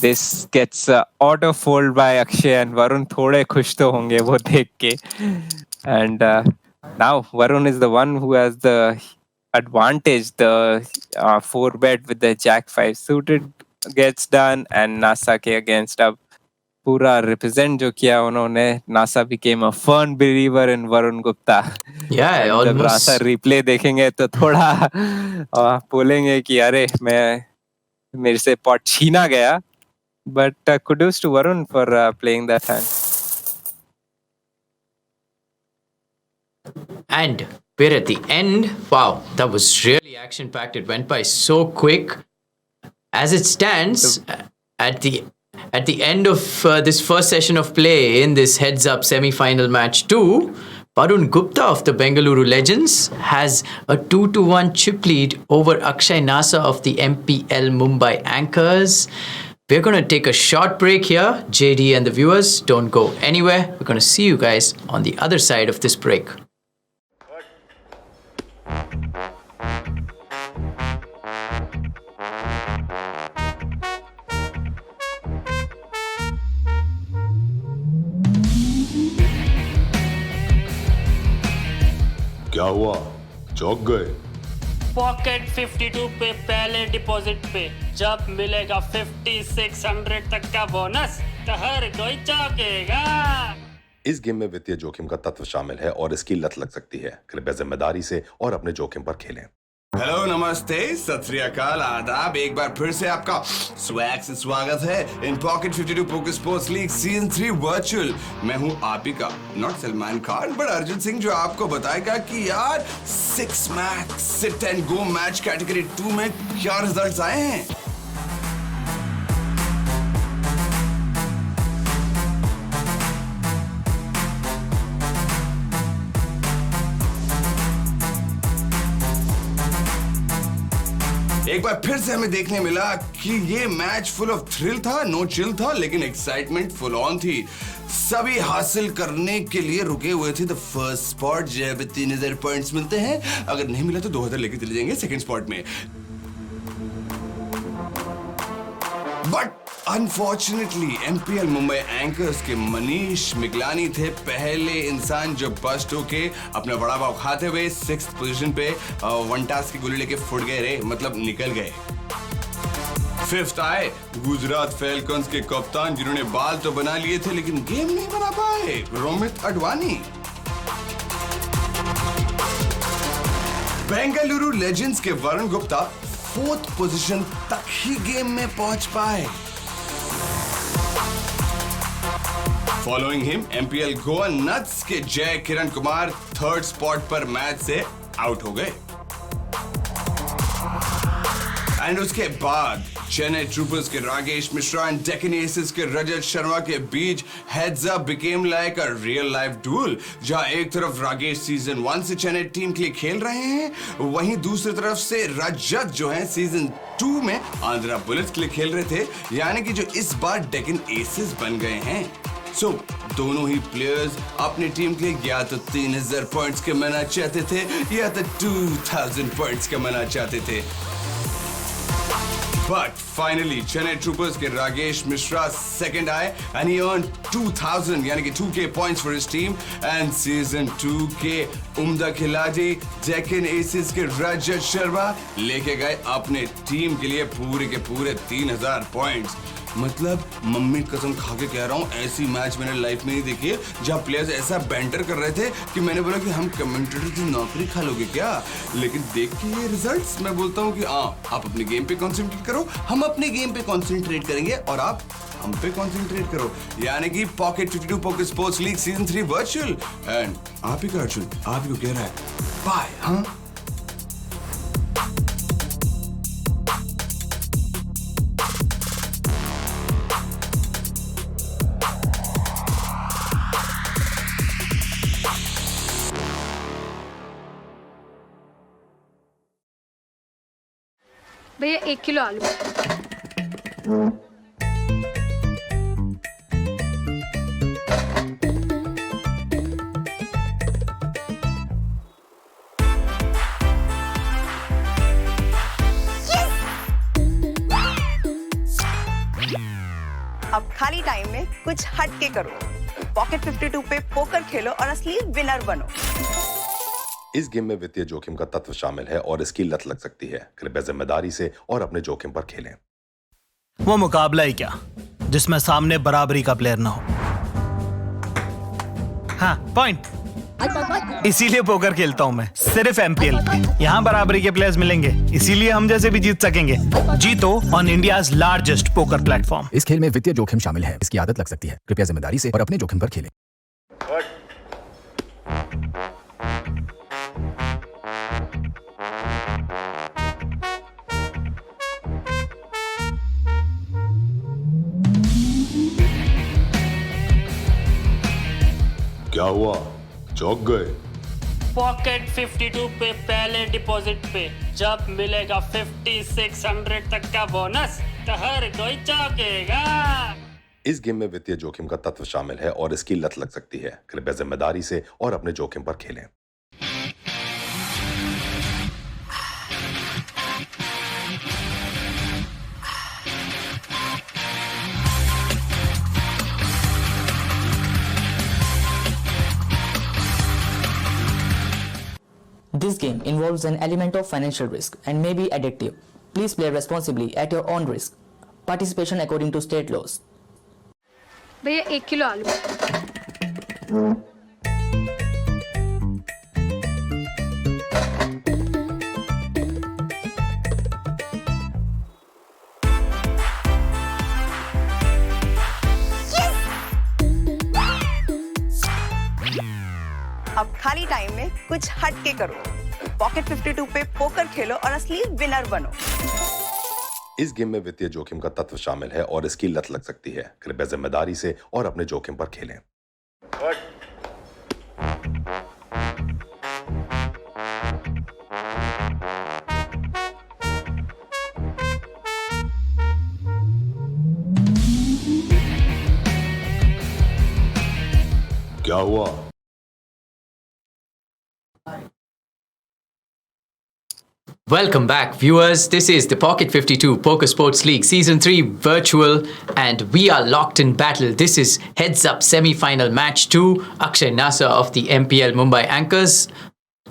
This gets auto fold by Akshay, and Varun थोड़े खुश तो होंगे वो देख के. And now Varun is the one who has the advantage. The 4-bet with the Jack 5 suited gets done, and Nasa के against अब पूरा represent जो किया उन्होंने. Nasa became a firm believer in Varun Gupta. Yeah, जब almost. Nasa replay देखेंगे तो थोड़ा बोलेंगे कि अरे मेरे से pot छीना गया. But kudos to Varun for playing that hand. And we're at the end. Wow, that was really action-packed. It went by so quick. As it stands, at the end of this first session of play in this Heads-Up Semi Final match 2, Varun Gupta of the Bengaluru Legends has a 2-1 chip lead over Akshay Nasa of the MPL Mumbai Anchors. We're going to take a short break here. JD and the viewers, don't go anywhere. We're going to see you guys on the other side of this break. क्या हुआ? चौंक गए? Pocket 52 पे पहले deposit पे जब मिलेगा 5600 तक का बोनस तो हर कोई चौंकेगा। इस गेम में वित्तीय जोखिम का तत्व शामिल है और इसकी लत लग सकती है। कृपया जिम्मेदारी से और अपने जोखिम पर खेलें। हेलो, नमस्ते, सत श्री अकाल, आदाब। एक बार फिर से आपका स्वैग से स्वागत है in pocket 52 poker sports league season 3 virtual. मैं हूं आप ही का नॉट सलमान खान बट अर्जुन सिंह, जो आपको बताएगा कि यार 6 match sit and go match category 2 में क्या रिजल्ट्स आए हैं। एक बार फिर से हमें देखने मिला कि ये मैच फुल ऑफ थ्रिल था, नो चिल था, लेकिन एक्साइटमेंट फुल ऑन थी। सभी हासिल करने के लिए रुके हुए थे द फर्स्ट स्पॉट, जब 3000 पॉइंट्स मिलते हैं। अगर नहीं मिला तो 2000 लेके चले जाएंगे सेकंड स्पॉट में। But unfortunately MPL Mumbai anchors के मनीष मिगलानी थे पहले इंसान जो बस्ट होके अपना बड़ा भाव खाते हुए 6th पोजीशन पे 1 टास्क की गोली लेके फुट गए रे, मतलब निकल गए। 5th आए गुजरात फैल्कॉन्स के कप्तान, जिन्होंने बाल तो बना लिए थे लेकिन गेम नहीं बना पाए, रोमित अडवाणी। बेंगलुरु लेजेंड्स के वरुण गुप्ता 4th पोजीशन तक ही गेम में पहुंच पाए। Following him MPL Goa nuts के जय किरण कुमार 3rd स्पॉट पर मैच से आउट हो गए। एंड उसके बाद चेन्नई ट्रूपर्स के राकेश मिश्रा एंड डेक्कन एसेस के रजत शर्मा के बीच heads up became like a real life duel, जहां एक तरफ राकेश सीजन 1 से चेन्नई टीम के लिए खेल रहे हैं, वहीं दूसरी तरफ से रजत जो है सीजन 2 में आंध्रा बुलेट्स के लिए खेल रहे थे, यानी कि जो इस बार डेक्कन एसेस बन गए हैं। सो दोनों ही प्लेयर्स अपनी टीम के लिए या तो 3000 पॉइंट्स कमाना चाहते थे या तो 2000 पॉइंट्स कमाना चाहते थे। बट फाइनली चेन्नई ट्रूपर्स के राकेश मिश्रा सेकंड आए एंड ही अर्न 2000 यानी कि 2K points for his team. And season 2 के उम्दा खिलाड़ी डेक्कन एसेस के रजत शर्मा लेके गए अपने टीम के लिए पूरे के पूरे 3000 पॉइंट्स। मतलब मम्मी कसम खा के कह रहा हूँ, ऐसी मैच मैंने लाइफ में नहीं देखी है जहाँ प्लेयर्स ऐसा बैंटर कर रहे थे कि मैंने बोला कि हम कमेंटेटर की नौकरी खा लोगे क्या। लेकिन देख के ये रिजल्ट्स मैं बोलता हूँ कि आप अपने गेम पे कंसंट्रेट करो, हम अपने गेम पे कंसंट्रेट करेंगे और आप हम पे कंसंट्रेट करो। यानी कि pocket 52 poker sports league season 3 virtual. And आप ही का अर्जुन आप ही को कह रहा है बाय। हाँ, भैया 1 किलो आलू। अब खाली टाइम में कुछ हट के करो, पॉकेट 52 पे पोकर खेलो और असली विनर बनो। इस गेम में वित्तीय जोखिम का तत्व शामिल है और इसकी लत लग सकती है। कृपया जिम्मेदारी से और अपने जोखिम पर खेलें। वो मुकाबला ही क्या जिसमें सामने बराबरी का प्लेयर ना हो। हाँ, पॉइंट। इसीलिए पोकर खेलता हूँ मैं, सिर्फ एमपीएल पे। यहाँ बराबरी के प्लेयर्स मिलेंगे, इसीलिए हम जैसे भी जीत सकेंगे। जीतो on India's largest poker platform. इस खेल में वित्तीय जोखिम शामिल है, इसकी आदत लग सकती है। कृपया जिम्मेदारी से और अपने जोखिम पर खेलें। क्या हुआ, चौंक गए? पॉकेट 52 पे पहले डिपॉजिट पे जब मिलेगा 5600 तक का बोनस तो हर कोई चौंकेगा। इस गेम में वित्तीय जोखिम का तत्व शामिल है और इसकी लत लग सकती है। कृपया जिम्मेदारी से और अपने जोखिम पर खेलें। This game involves an element of financial risk and may be addictive. Please play responsibly at your own risk. Participation according to state laws. भैया 1 किलो आलू. अब खाली टाइम में कुछ हट के करो. पॉकेट 52 पे पोकर खेलो और असली विनर बनो. इस गेम में वित्तीय जोखिम का तत्व शामिल है और इसकी लत लग सकती है. कृपया जिम्मेदारी से और अपने जोखिम पर खेलें. क्या हुआ? Welcome back, viewers. This is the Pocket 52 Poker Sports League Season 3 virtual, and we are locked in battle. This is Headsup Semi Final Match 2. Akshay Nasa of the MPL Mumbai Anchors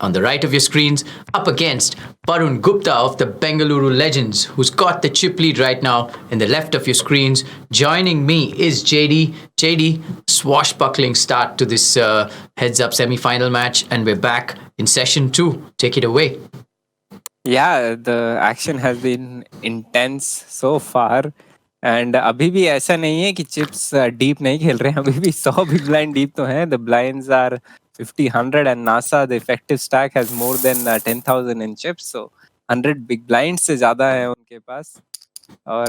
on the right of your screens, up against Varun Gupta of the Bengaluru Legends, who's got the chip lead right now in the left of your screens. Joining me is JD. JD, swashbuckling start to this Heads-Up semi-final match, and we're back in session 2. Take it away. Yeah, the action has been intense so far. And अभी भी ऐसा नहीं है कि chips deep नहीं खेल रहे हैं. अभी भी 100 big blind deep तो हैं. The blinds are 50, 100 and NASA, the effective stack has more than 10,000 in chips. So 100 big blinds से ज़्यादा है उनके पास. और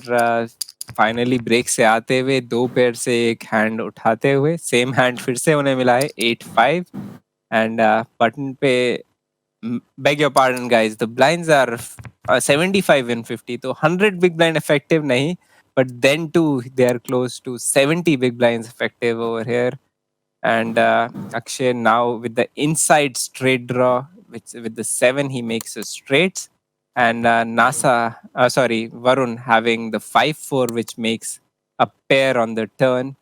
finally break से आते हुए 2 pair से एक hand उठाते हुए same hand फिर से उन्हें मिला है 8-5 and button पे beg your pardon guys, the blinds are 75 in 50 तो 100 big blind effective नहीं, but then too they are close to 70 big blinds effective over here. And Akshay now with the inside straight draw, which with the 7 he makes a straights, and Varun having the 5-4 which makes a pair on the turn.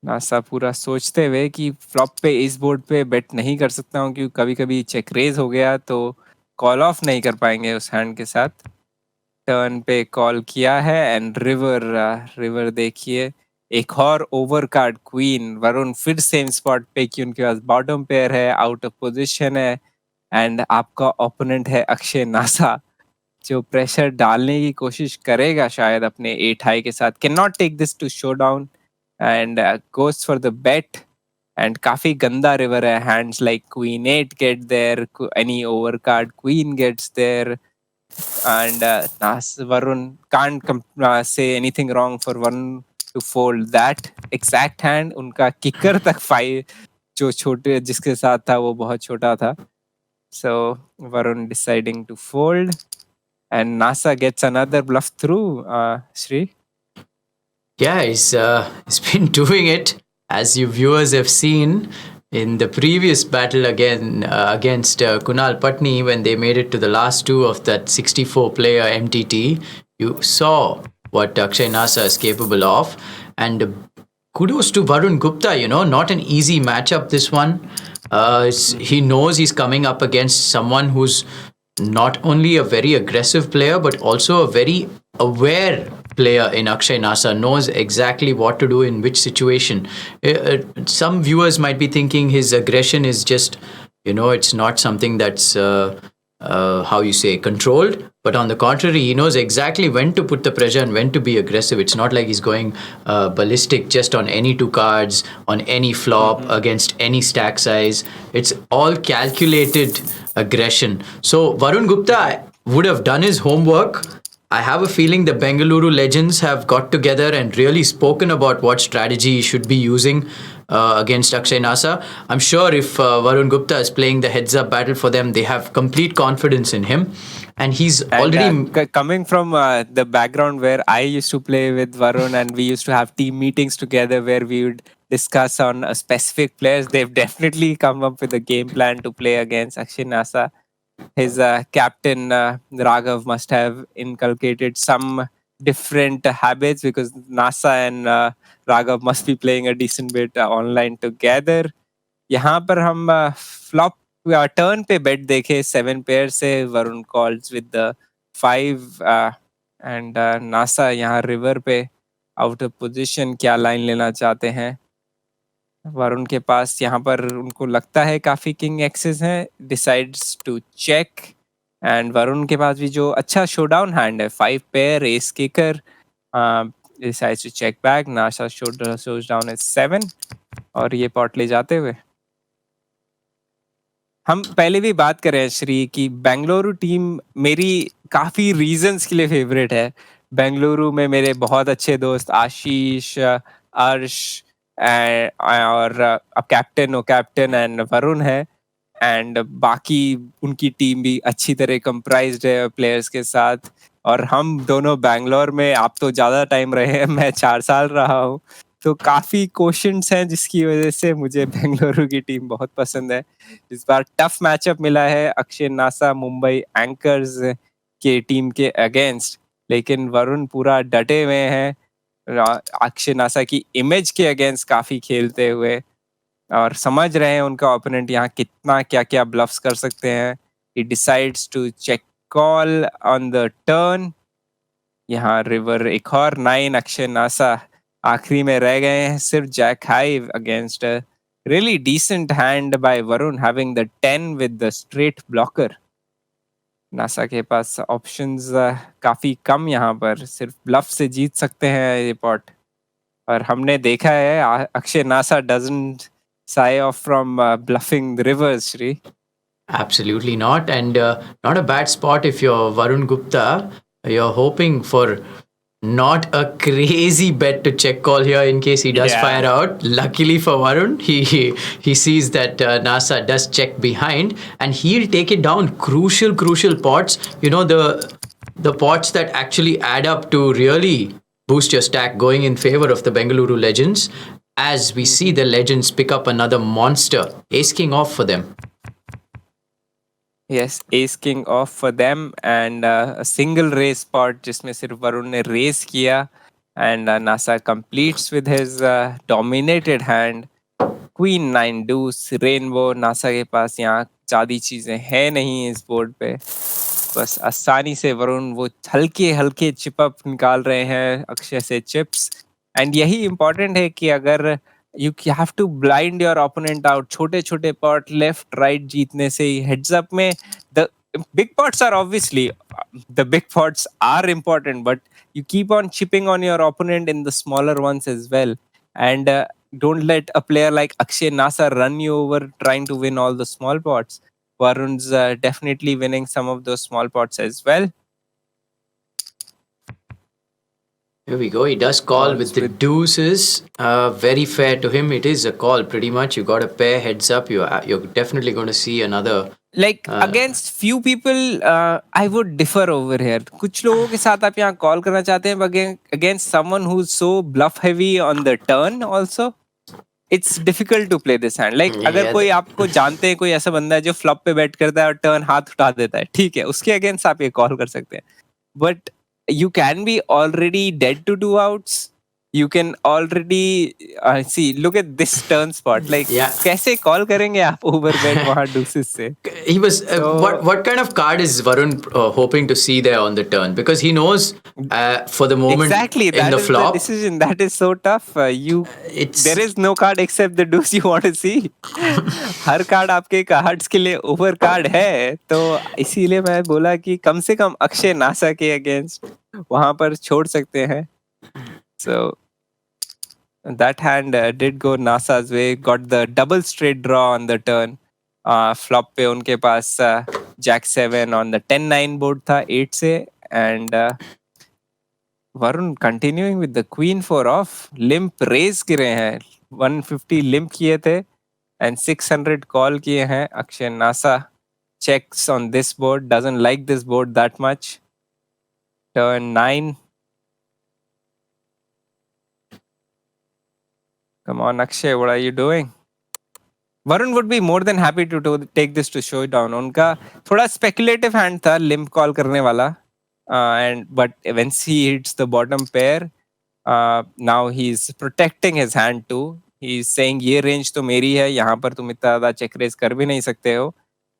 NASA पूरा सोचते हुए कि flop पे इस board पे बेट नहीं कर सकता हूँ क्योंकि कभी कभी चेक रेज हो गया तो कॉल ऑफ नहीं कर पाएंगे उस हैंड के साथ. टर्न पे कॉल किया है एंड रिवर देखिए एक और ओवर कार्ड क्वीन. वरुण फिर सेम स्पॉट पे कि उनके पास बॉटम पेयर है, आउट ऑफ पोजीशन है एंड आपका ओपोनेंट है अक्षय नासा जो प्रेशर डालने की कोशिश करेगा शायद अपने 8 हाई के साथ. Can not take this to showdown and goes for the bet. And काफी गंदा river है. Hands like queen 8 get there, any overcard queen gets there, and Varun can't say anything wrong for Varun to fold that exact hand. उनका kicker तक 5 जो छोटे जिसके साथ था वो बहुत छोटा था. So Varun deciding to fold and Nasa gets another bluff through. Shri? Yeah, he's been doing it, as you viewers have seen in the previous battle against Kunal Patni when they made it to the last 2 of that 64-player MTT. You saw what Akshay Nasa is capable of, and kudos to Varun Gupta. Not an easy matchup this one. He knows he's coming up against someone who's not only a very aggressive player but also a very aware player in Akshay Nasa, knows exactly what to do in which situation. Some viewers might be thinking his aggression is just, it's not something that's, controlled. But on the contrary, he knows exactly when to put the pressure and when to be aggressive. It's not like he's going ballistic just on any 2 cards, on any flop, against any stack size. It's all calculated aggression. So Varun Gupta would have done his homework. I have a feeling the Bengaluru Legends have got together and really spoken about what strategy he should be using against Akshay Nasa. I'm sure if Varun Gupta is playing the heads-up battle for them, they have complete confidence in him. And he's already... coming from the background where I used to play with Varun and we used to have team meetings together where we would discuss on specific players, they've definitely come up with a game plan to play against Akshay Nasa. His captain Raghav must have inculcated some different habits because Nasa and Raghav must be playing a decent bit online together. यहाँ पर हम flop turn पे बेट देखे 7 pair से Varun calls with the 5 and NASA यहाँ river पे out of position, क्या line लेना चाहते हैं वरुण के पास? यहाँ पर उनको लगता है काफी किंग एक्सेस हैं, decides to check and Varun के पास भी जो अच्छा शोडाउन हैंड है 5 pair ace kicker, decides to check back. Nasha shows down as 7 और ये पॉट ले जाते हुए हम पहले भी बात कर रहे हैं श्री की बेंगलुरु टीम मेरी काफी रीजंस के लिए फेवरेट है। बेंगलुरु में मेरे बहुत अच्छे दोस्त आशीष, अर्श और अब कैप्टन एंड वरुण है एंड बाकी उनकी टीम भी अच्छी तरह कंप्राइज्ड है प्लेयर्स के साथ। और हम दोनों बैंगलोर में, आप तो ज़्यादा टाइम रहे हैं, मैं 4 साल रहा हूँ, तो काफ़ी क्वेश्चंस हैं जिसकी वजह से मुझे बेंगलुरु की टीम बहुत पसंद है। इस बार टफ मैचअप मिला है अक्षय नासा मुंबई एंकर्स के टीम के अगेंस्ट, लेकिन वरुण पूरा डटे हुए हैं अक्षय नासा की इमेज के अगेंस्ट काफ़ी खेलते हुए और समझ रहे हैं उनका ओपोनेंट यहाँ कितना क्या क्या ब्लफ्स कर सकते हैं। He decides to check call on the turn. यहाँ रिवर एक और 9 अक्षय नासा आखिरी में रह गए हैं सिर्फ jack high against really decent hand by Varun having the 10 with the straight blocker. Nasa के पास ऑप्शंस काफी कम, यहाँ पर सिर्फ ब्लफ से जीत सकते हैं ये पॉट। और हमने देखा है Akshay NASA doesn't shy off from bluffing the rivers, Shri. Absolutely not, and not a bad spot if you're Varun Gupta. You're hoping for not a crazy bet to check call here in case he does fire out. Luckily for Varun, he sees that Nasa does check behind, and he'll take it down. Crucial pots. You know, the pots that actually add up to really boost your stack going in favor of the Bengaluru Legends. As we see the Legends pick up another monster, ace king off for them. Yes, ace king off for them and a single race spot जिसमें सिर्फ वरुण ने race किया and Nasa completes with his dominated hand. Queen 9 deuce rainbow. Nasa के पास यहाँ ज़्यादा चीजें हैं नहीं इस बोर्ड पे, बस आसानी से वरुण वो हल्के चिपअप निकाल रहे हैं अक्षय से चिप्स। एंड यही इम्पोर्टेंट है कि अगर you have to blind your opponent out, छोटे पॉट लेफ्ट राइट जीतने से ही। हेड्स अप में the big pots are obviously the big pots are important, but you keep on chipping on your opponent in the smaller ones as well and don't let a player like Akshay Nasa run you over trying to win all the small pots. Varun's definitely winning some of those small pots as well. Here we go. He does call with the deuces. Very fair to him. It is a call pretty much. You got a pair heads up. You're definitely going to see another. Like against few people, I would differ over here. कुछ लोगों के साथ आप यहाँ call करना चाहते हैं, but against someone who's so bluff heavy on the turn also, it's difficult to play this hand. Like अगर कोई आपको जानते हैं, कोई ऐसा बंदा है जो flop पे bet करता है और turn हाथ उठा देता है, ठीक है, उसके against आप ये call कर सकते हैं. But you can be already dead to 2 outs. You can already see. Look at this turn spot. Like, कैसे call करेंगे आप over bet वहाँ deuces से? He was. What kind of card is Varun hoping to see there on the turn? Because he knows for the moment exactly in the flop. The decision that is so tough. There is no card except the deuce you want to see. Her card आपके cards के लिए over card है, तो इसीलिए मैं बोला कि कम से कम अक्षय नासा के अगेंस्ट वहां पर छोड़ सकते हैं. So that hand did go Nasa's way. Got the double straight draw on the turn. Flop पे उनके पास Jack 7 on the 10-9 board था 8 से, and Varun continuing with the Queen 4 off. Limp raise गिरे हैं, 150 limp किए थे and 600 call किए हैं. Akshay Nasa checks on this board, doesn't like this board that much. Turn 9. Come on, Akshay, what are you doing? Varun would be more than happy to take this to showdown. उनका थोड़ा speculative hand था, limp call करने वाला. But once he hits the bottom pair, now he's protecting his hand too. He is saying ये range तो मेरी है, यहाँ पर तुम इतना ज्यादा चेक रेज कर भी नहीं सकते हो,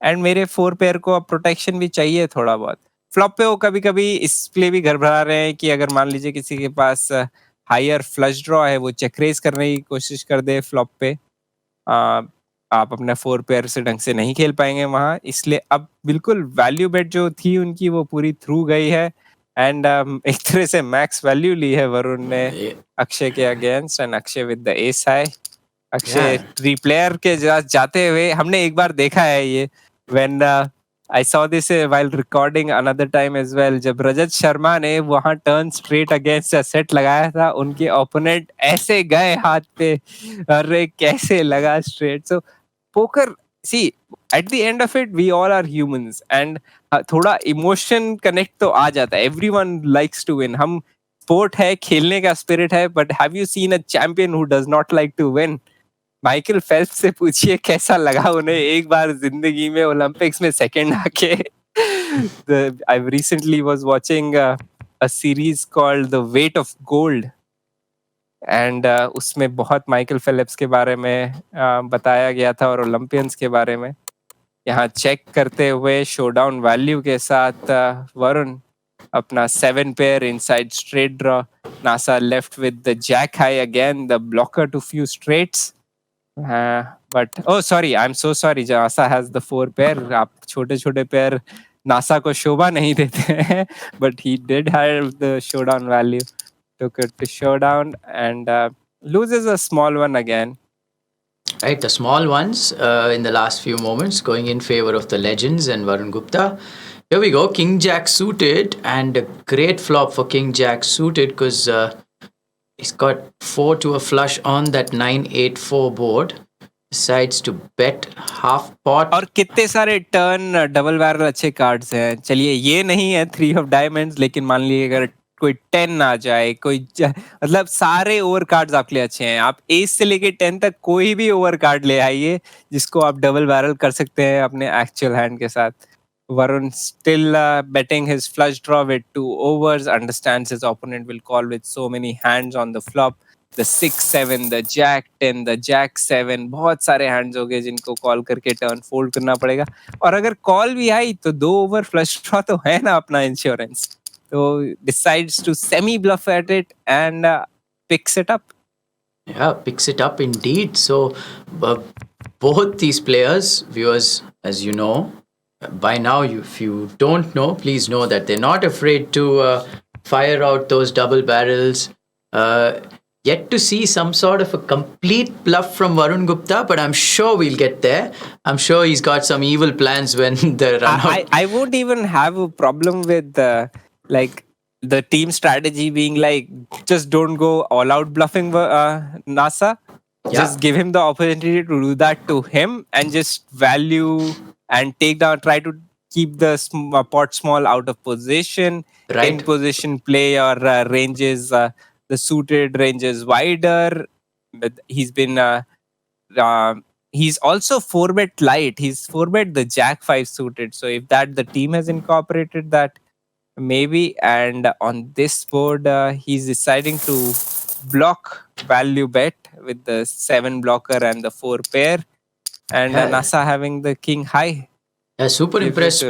एंड मेरे 4 पेयर को अब प्रोटेक्शन भी चाहिए थोड़ा बहुत। फ्लॉप पे वो कभी कभी इसलिए भी घबरा रहे हैं कि अगर मान लीजिए किसी के पास हायर फ्लश ड्रॉ है, वो चेक रेज करने की कोशिश कर दे फ्लॉप पे, आप अपना 4 पेयर से ढंग से नहीं खेल पाएंगे वहां, इसलिए अब बिल्कुल वैल्यू बेट जो थी उनकी वो पूरी थ्रू गई है, एंड एक तरह से मैक्स वैल्यू ली है वरुण ने अक्षय के against, and Akshay with the ace high. Akshay 3 player के जाते हुए हमने एक बार देखा है ये, when I saw this while recording another time as well, जब रजत शर्मा ने वहां टर्न स्ट्रेट अगेंस्ट सेट लगाया था, उनके ओपोनेंट ऐसे गए हाथ पे, अरे कैसे लगा straight. So poker, see at the end of it we all are humans, and थोड़ा इमोशन कनेक्ट तो आ जाता है, एवरीवन लाइक्स टू विन, हम स्पोर्ट है, खेलने का स्पिरिट है, but have you seen a champion who does not like to win? Michael Phelps से पूछिए कैसा लगा उन्हें एक बार जिंदगी में ओलंपिक्स में सेकंड आके। I recently was watching a series called The Weight of Gold, and उसमें बहुत माइकल फेल्प्स के बारे में बताया गया था और ओलंपियंस के बारे में। यहाँ चेक करते हुए शोडाउन वैल्यू के साथ वरुण अपना 7 pair inside straight draw, Nasa left with the jack high again, the blocker to few straights, but oh sorry, I'm so sorry, Nasa has the 4 pair. आप छोटे छोटे पेयर नासा को शोभा नहीं देते हैं, but he did have the showdown value, took it to showdown, and loses a small one again. Right, the small ones in the last few moments going in favor of the Legends and Varun Gupta. Here we go, King Jack suited, and a great flop for King Jack suited because he's got 4 to a flush on that 9-8-4 board. Decides to bet half pot. और कितने सारे turn double barrel अच्छे cards हैं। चलिए ये नहीं है 3 of diamonds, लेकिन मान लीजिए अगर कोई 10 आ जाए, कोई मतलब सारे ओवर कार्ड्स आपके लिए अच्छे हैं। आप एस से लेके 10 तक कोई भी ओवर कार्ड ले आइए जिसको आप डबल बैरल कर सकते हैं अपने एक्चुअल हैंड के साथ। Varun still betting his flush draw with 2 overs, understands his opponent will call with so many hands on the flop. The 6-7, the Jack 10, the Jack 7, बहुत सारे hands हो गए जिनको कॉल करके टर्न फोल्ड करना पड़ेगा। और अगर कॉल भी आई तो 2 ओवर फ्लश ड्रॉ तो है ना अपना इंश्योरेंस, तो decides to semi bluff at it and picks it up. Yeah, picks it up indeed. So both these players, viewers, as you know, by now, if you don't know, please know that they're not afraid to fire out those double barrels. Yet to see some sort of a complete bluff from Varun Gupta, but I'm sure we'll get there. I'm sure he's got some evil plans when the run out. I won't even have a problem with like the team strategy being like, just don't go all out bluffing Nasa. Yeah. Just give him the opportunity to do that to him, and just value and take down, try to keep the pot small out of position. Right. In position play or ranges, the suited ranges wider. But he's been he's also 4-bet light. He's 4-bet the Jack 5 suited. So if that the team has incorporated that, maybe. And on this board, he's deciding to block value bet with the 7 blocker and the 4 pair, and Nasa having the king high. Yeah, super impressed.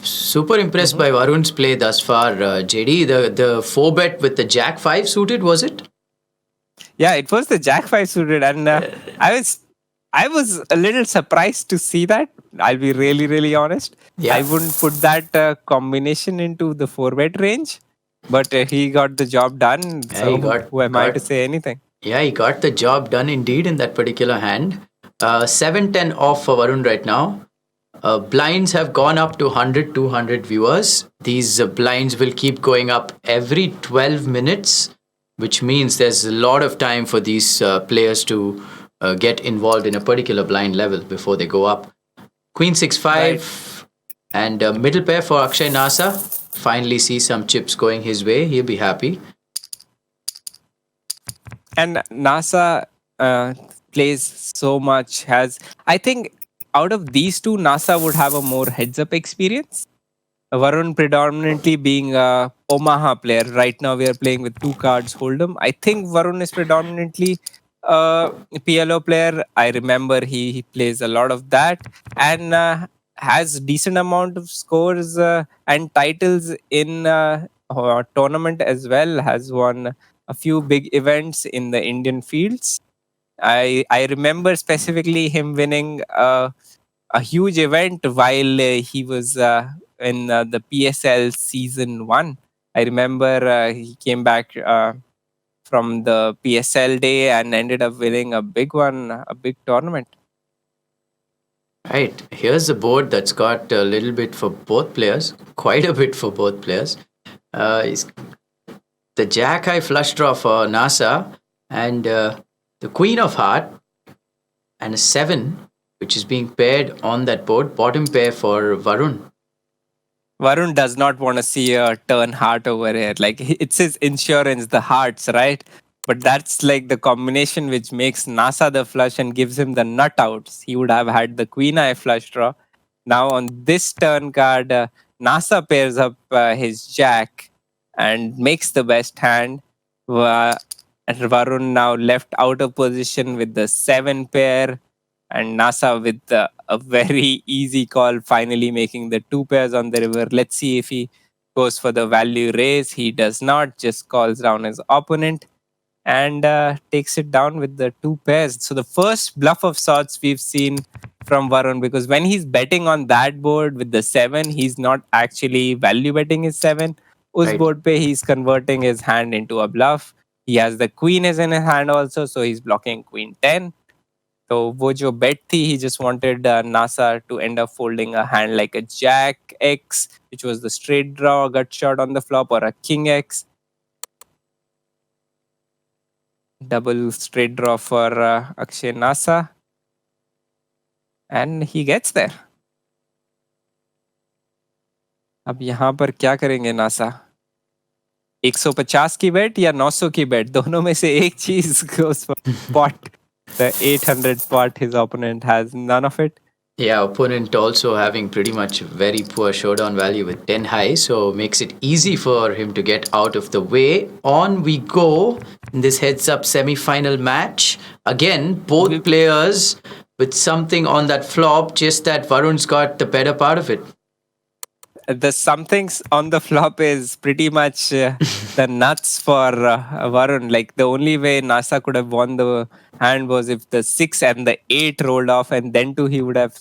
Super impressed by Varun's play thus far, JD. The 4-bet with the Jack 5 suited, was it? Yeah, it was the Jack 5 suited, and I was a little surprised to see that. I'll be really honest. Yeah. I wouldn't put that combination into the 4-bet range, but he got the job done. Yeah, so who am I to say anything? Yeah, he got the job done indeed in that particular hand. 7-10 off for Varun right now. Blinds have gone up to 100, 200 viewers. These blinds will keep going up every 12 minutes, which means there's a lot of time for these players to get involved in a particular blind level before they go up. Queen 6-5 right. And middle pair for Akshay Nasa. Finally see some chips going his way. He'll be happy. And Nasa plays so much. I think out of these two, Nasa would have a more heads-up experience. Varun predominantly being a Omaha player. Right now we are playing with 2 cards Hold'em. I think Varun is predominantly PLO player. I remember he plays a lot of that and has decent amount of scores and titles in tournament as well. Has won a few big events in the Indian fields. I remember specifically him winning a huge event while he was in the PSL season 1. I remember he came back from the PSL day and ended up winning a big one, a big tournament. Right. Here's a board that's got a little bit for both players, quite a bit for both players. Is the Jack High flush draw for Nasa and the Queen of Heart and a 7, which is being paired on that board, bottom pair for Varun. Varun does not want to see a turn heart over here. Like, it's his insurance, the hearts, right? But that's like the combination which makes Nasa the flush and gives him the nut outs. He would have had the Queen Eye flush draw. Now on this turn card, Nasa pairs up his Jack and makes the best hand. And Varun now left out of position with the 7 pair. And Nasa with a very easy call, finally making the 2 pairs on the river. Let's see if he goes for the value raise. He does not, just calls down his opponent and takes it down with the 2 pairs. So the first bluff of sorts we've seen from Varun, because when he's betting on that board with the 7, he's not actually value betting his 7. Us Right. board pe he's converting his hand into a bluff. He has the queen is in his hand also, so he's blocking queen 10. So wo jo bet thi, he just wanted Nasa to end up folding a hand like a Jack X, which was the straight draw, gut shot on the flop, or a King X. Double straight draw for Akshay Nasa. And he gets there. अब यहाँ पर क्या करेंगे NASA? 150 की बेट या 900 की बेट, दोनों में से एक चीज goes for pot. The 800 pot, his opponent has none of it. Yeah, opponent also having pretty much very poor showdown value with 10 high, so makes it easy for him to get out of the way. On we go in this heads-up semi-final match. Again, both players with something on that flop, just that Varun's got the better part of it. The somethings on the flop is pretty much the nuts for Varun. Like, the only way Nasa could have won the hand was if the 6 and the 8 rolled off, and then too he would have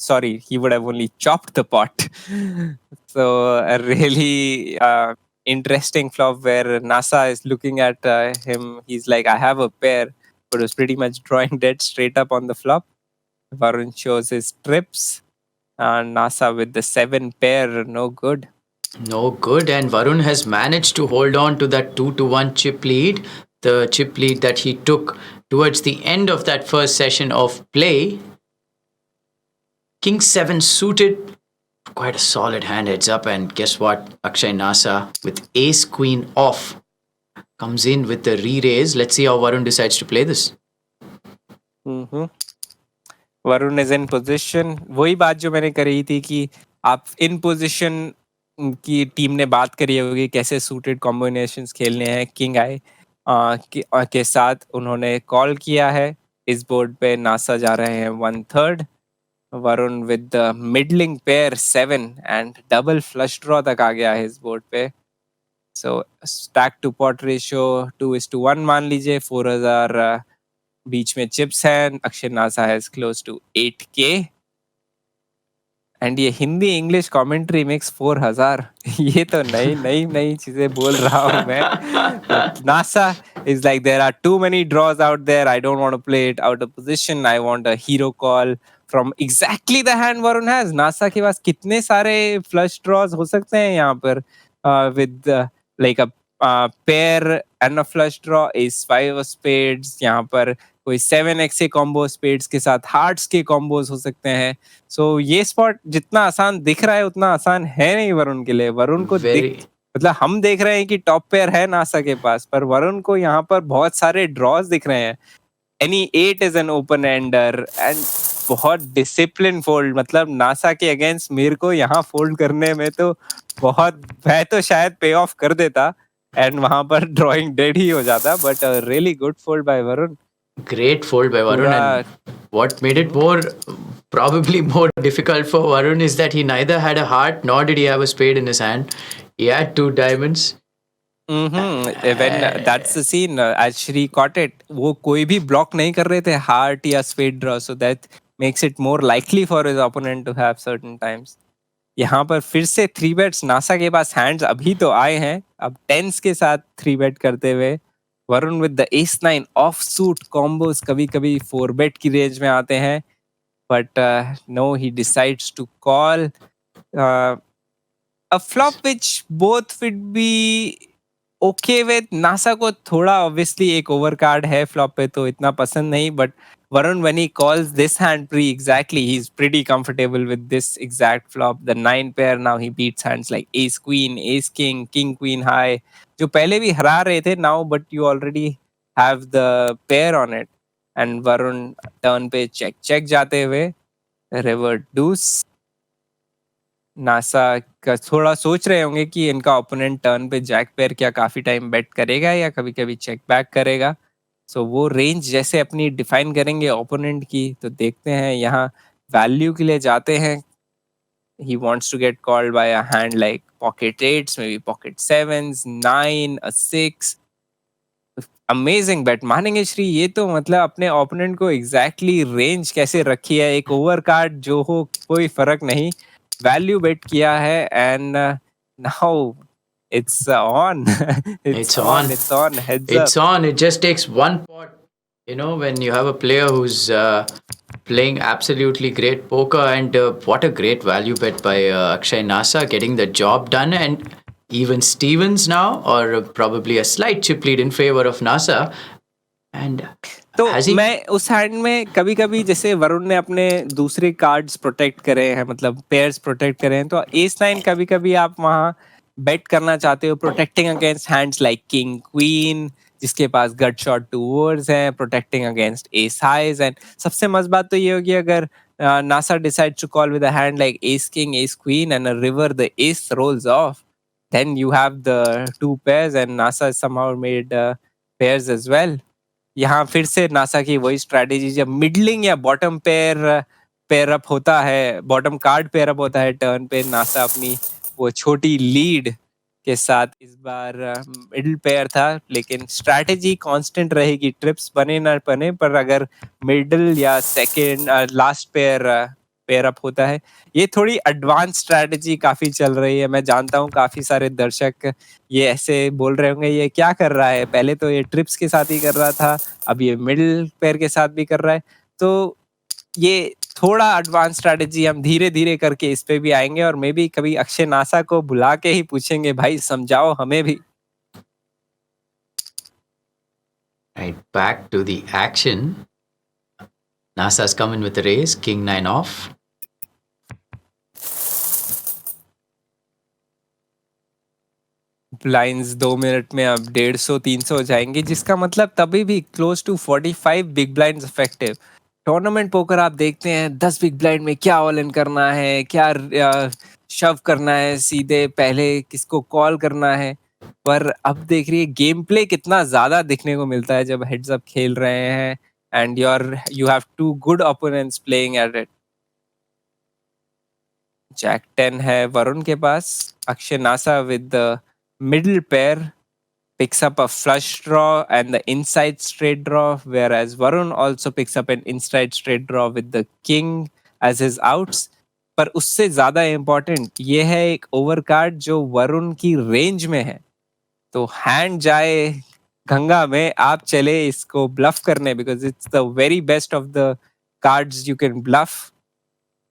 only chopped the pot. So a really interesting flop where Nasa is looking at him. He's like, I have a pair, but was pretty much drawing dead straight up on the flop. Varun shows his trips. Nasa with the 7 pair, no good. No good, and Varun has managed to hold on to that 2-1 chip lead. The chip lead that he took towards the end of that first session of play. King 7 suited, quite a solid hand heads up, and guess what? Akshay Nasa with ace queen off comes in with the re-raise. Let's see how Varun decides to play this. Varun is in position. वही बात जो मैंने करी थी कि आप in position की team ने बात करी होगी कैसे suited combinations खेलने हैं. King I के साथ उन्होंने कॉल किया है. इस बोर्ड पे नासा जा रहे हैं 1/3. Varun with the middling pair 7 and double flush draw तक आ गया है इस बोर्ड पे. So stack to pot ratio 2:1 मान लीजिए. 4000 बीच में चिप्स हैं. Akshay Nasa has close to 8K. And ये हिंदी इंग्लिश कमेंट्री मिक्स 4000. ये तो नई चीजें बोल रहा हूँ मैं. NASA is like, there are too many draws out there. I don't want to play it out of position. I want a hero call from exactly the hand Varun has. NASA के पास कितने सारे flush draws हो सकते हैं यहाँ पर with like a pair and a flush draw, ace 5 of spades. यहाँ पर कोई 7x के कॉम्बो स्पेड्स के साथ हार्ट्स के कॉम्बोज हो सकते हैं. सो ये स्पॉट जितना आसान दिख रहा है उतना आसान है नहीं वरुण के लिए. वरुण को मतलब हम देख रहे हैं कि टॉप पेयर है नासा के पास, पर वरुण को यहाँ पर बहुत सारे ड्रॉज दिख रहे हैं. Any 8 is an open ender and बहुत डिसिप्लिन फोल्ड. मतलब नासा के अगेंस्ट मेरे को यहाँ फोल्ड करने में तो बहुत, मैं तो शायद पे ऑफ कर देता एंड वहां पर ड्रॉइंग डेड ही हो जाता. But really good fold by Varun. Great fold by Varun, and what made it probably more difficult for Varun is that he neither had a heart nor did he have a spade in his hand. He had 2 diamonds. When that's the scene, as Shri caught it, वो कोई भी block नहीं कर रहे थे heart या spade draw, so that makes it more likely for his opponent to have certain times. यहाँ पर फिर से 3 bets नासा के पास hands अभी तो आए हैं, अब 10s के साथ 3 bet करते हुए Varun with the ace 9 offsuit combos कभी-कभी 4 bet की range में आते हैं, but no, he decides to call a flop which both would be okay with. NASA को थोड़ा obviously एक over card है flop पे तो इतना पसंद नहीं, but Varun, when he calls this hand exactly, he's pretty comfortable with this exact flop. The 9 pair, now he beats hands like ace queen, ace king, king queen high, जो पहले भी हरा रहे थे now, but you already have the pair on it. And Varun turn पे check जाते हुए river deuce. NASA का थोड़ा सोच रहे होंगे कि इनका ओपोनेंट टर्न पे जैक पेयर क्या काफी टाइम बेट करेगा या कभी-कभी चेक बैक करेगा. सो वो रेंज जैसे अपनी डिफाइन करेंगे ओपोनेंट की, तो देखते हैं. यहाँ वैल्यू के लिए जाते हैं. He wants to get called by a hand like pocket 8s, maybe pocket 7s, 9, a 6. Amazing बेट मानेंगे श्री, ये तो मतलब अपने ओपोनेंट को एग्जैक्टली रेंज कैसे रखी है. एक ओवर कार्ड जो हो कोई फर्क नहीं, वैल्यू बेट किया है and now it's on. It's on. Heads It's up. on. It just takes one pot. You know, when you have a player who's playing absolutely great poker, and what a great value bet by Akshay Nasa, getting the job done, and even Stevens now, or probably a slight chip lead in favor of Nasa. And तो मैं उस hand में कभी-कभी जैसे वरुण ने अपने दूसरे cards protect करे हैं, मतलब पेयर्स प्रोटेक्ट करे हैं, तो एस 9 कभी-कभी आप वहाँ बेट करना चाहते हो, protecting against hands like king queen, जिसके पास गट शॉट 2 ओवर्स हैं, protecting against ace highs. And सबसे मस्त बात तो ये होगी अगर Nasa decides to call with a hand like ace king, ace queen and a river the ace rolls off, then you have the 2 pairs and NASA somehow made pairs as well. यहाँ फिर से नासा की वही strategy, जब middling या bottom pair up होता है, bottom card pair up होता है टर्न पे, नासा अपनी वो छोटी लीड के साथ, इस बार मिडिल पेयर था, लेकिन स्ट्रैटेजी कांस्टेंट रहेगी, ट्रिप्स बने ना बने, पर अगर मिडिल या सेकेंड लास्ट पेयर अप होता है. ये थोड़ी एडवांस स्ट्रैटेजी काफी चल रही है. मैं जानता हूँ काफी सारे दर्शक ये ऐसे बोल रहे होंगे, ये क्या कर रहा है, पहले तो ये ट्रिप्स के साथ ही कर रहा था, अब ये मिडिल पेयर के साथ भी कर रहा है. तो ये थोड़ा एडवांस स्ट्रैटेजी हम धीरे धीरे करके इस पे भी आएंगे, और मे बी कभी अक्षय नासा को बुला के ही पूछेंगे, भाई समझाओ हमें भी. Right, back to the action. Nasa's coming with the raise, king 9 off. Blinds 2 minute में अब 150-300 हो जाएंगे, जिसका मतलब तभी भी close to 45 big blinds effective. Tournament poker आप देखते हैं 10 बिग ब्लाइंड में क्या ऑल इन करना है, क्या शव करना है, सीधे पहले किसको कॉल करना है, पर अब देख रही है गेम प्ले कितना ज्यादा दिखने को मिलता है जब हेड्स अप खेल रहे हैं and you have 2 good opponents playing at it. Jack 10 है वरुण के पास. Akshay Nasa with the middle pair picks up a flush draw and the inside straight draw, whereas Varun also picks up an inside straight draw with the king as his outs. पर उससे ज्यादा important ये है एक over card जो वरुण की range में है, तो हैंड जाए गंगा में, आप चले इसको ब्लफ करने, because it's the very best of the cards you can bluff.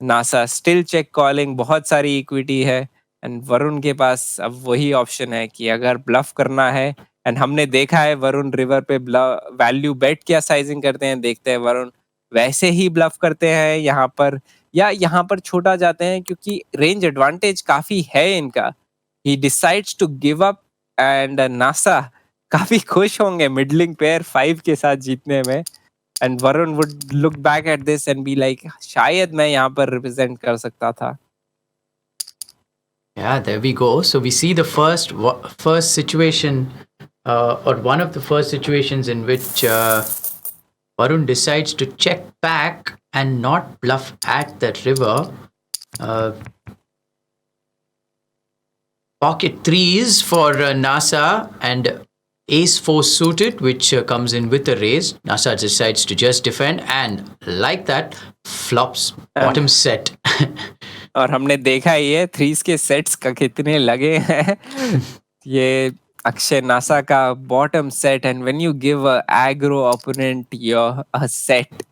Nasa still check calling, बहुत सारी इक्विटी है, एंड वरुण के पास अब वही ऑप्शन है कि अगर ब्लफ करना है, एंड हमने देखा है वरुण रिवर पे वैल्यू बेट क्या साइजिंग करते हैं, देखते हैं वरुण वैसे ही ब्लफ करते हैं यहाँ पर, या यहाँ पर छोटा जाते हैं क्योंकि रेंज एडवांटेज काफी है इनका. He decides to give up and Nasa काफी खुश होंगे मिडलिंग पेयर 5 के साथ जीतने में, and Varun would look back at this and be like, शायद मैं यहाँ पर रिप्रेजेंट कर सकता था. Yeah, there we go. So we see the first situation, or one of the first situations in which Varun decides to check back and not bluff at that river. Pocket threes for Nasa and ace 4 suited, which comes in with a raise. Nasa decides to just defend and like that flops bottom set. और हमने देखा ही है threes के sets का कितने लगे हैं ये अक्षय नासा का bottom set and when you give a aggro opponent your a set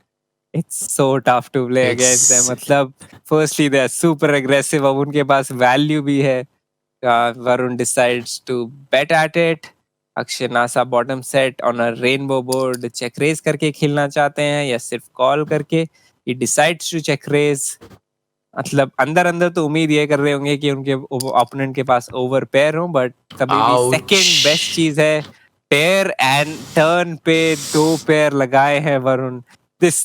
it's so tough to play against them मतलब firstly they are super aggressive अब उनके पास वैल्यू भी है Varun decides to bet at it Akshay Nasa bottom set on a rainbow board check raise करके खेलना चाहते हैं या सिर्फ कॉल करके ही डिसाइड्स टू चेक रेज मतलब अंदर अंदर तो उम्मीद ये कर रहे होंगे कि उनके ओपोनेंट के पास ओवर पेयर हो बट तभी भी सेकंड बेस्ट चीज है पेयर एंड टर्न पे 2 पेयर लगाए हैं Varun this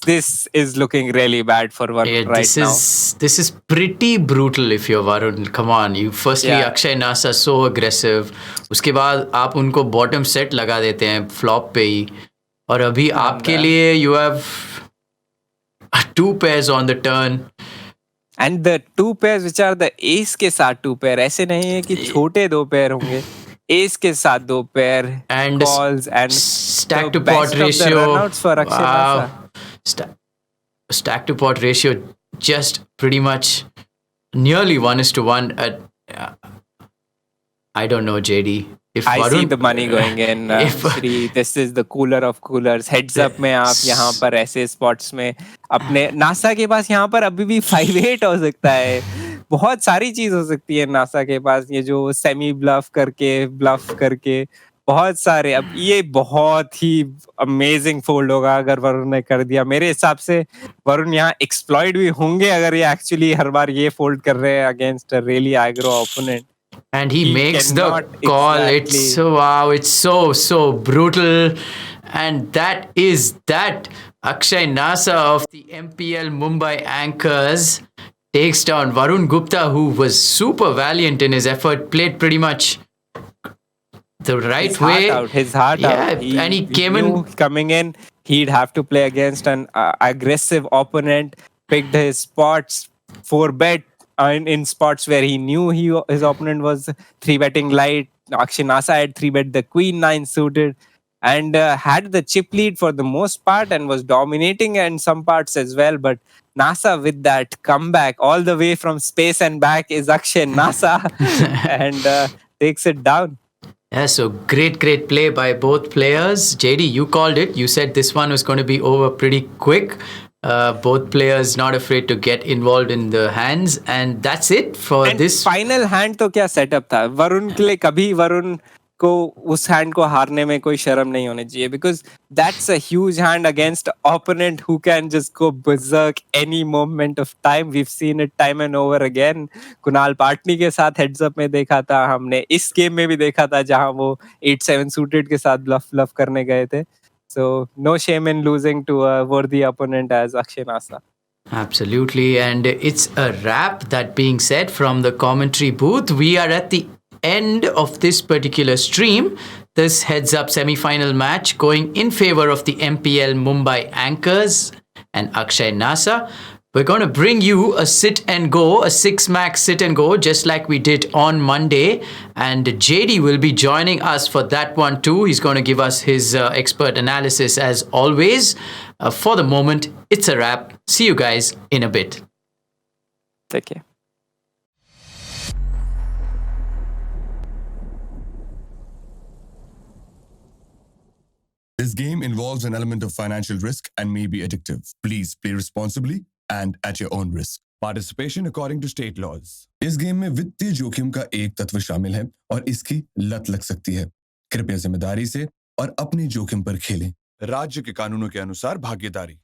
is looking really bad for Varun right now. This is pretty brutal if you're Varun. Come on, you firstly Akshay Nasa so aggressive. उसके बाद आप उनको bottom set लगा देते हैं flop पे ही और अभी आपके लिए you have 2 pairs on the turn. And the 2 pairs which are the ace के साथ 2 pair ऐसे नहीं है कि छोटे 2 pair होंगे ace के साथ 2 pair and calls and stack to pot ratio. For Akshay Nasa. Stack to pot ratio just pretty much nearly 1:1 at I don't know JD if I Varun, see the money going in Shri, this is the cooler of coolers heads up में आप यहाँ पर ऐसे spots में अपने NASA के पास यहाँ पर अभी भी 5-8 हो सकता है बहुत सारी चीज हो सकती है नासा के पास ये जो सेमी ब्लफ करके बहुत सारे अब ये बहुत ही अमेजिंग फोल्ड होगा अगर वरुण ने कर दिया मेरे हिसाब से वरुण यहाँ एक्सप्लॉइट भी होंगे अगर ये एक्चुअली हर बार ये फोल्ड कर रहे हैं against a really agro opponent and he makes the call it's wow it's so brutal and that is that Akshay Nasa of the MPL Mumbai Anchors takes down Varun Gupta who was super valiant in his effort played pretty much the right his heart out. And he came in coming in he'd have to play against an aggressive opponent picked his spots 4-bet in spots where he knew his opponent was 3-betting light Akshay Nasa had 3-bet the queen 9 suited and had the chip lead for the most part and was dominating in some parts as well but Nasa with that comeback all the way from space and back is Akshay Nasa and takes it down. Yeah, so great play by both players. JD, you called it. You said this one was going to be over pretty quick. Both players not afraid to get involved in the hands. And that's it for this. Final hand तो क्या setup था? वरुण के लिए कभी वरुण को उस hand को हारने में कोई शर्म नहीं होनी चाहिए because that's a huge hand against opponent who can just go berserk any moment of time. We've seen it time and over again. Kunal Patni के साथ heads up में देखा था हमने इस गेम में भी देखा था जहां वो 8-7 suited के साथ bluff करने गए थे. So no shame in losing to a worthy opponent as Akshay Nasa. Absolutely, and it's a wrap. That being said, from the commentary booth, we are at the end of this particular stream. This heads up semi-final match going in favor of the MPL Mumbai Anchors and Akshay Nasa. We're going to bring you a sit and go, a 6-max sit and go, just like we did on Monday. And JD will be joining us for that one too. He's going to give us his expert analysis as always. For the moment, it's a wrap. See you guys in a bit. Take care. This game involves an element of financial risk and may be addictive. Please play responsibly and at your own risk. Participation according to state laws. इस game में वित्तीय जोखिम का एक तत्व शामिल है और इसकी लत लग सकती है। कृपया जिम्मेदारी से और अपने जोखिम पर खेलें। राज्य के कानूनों के अनुसार भागीदारी।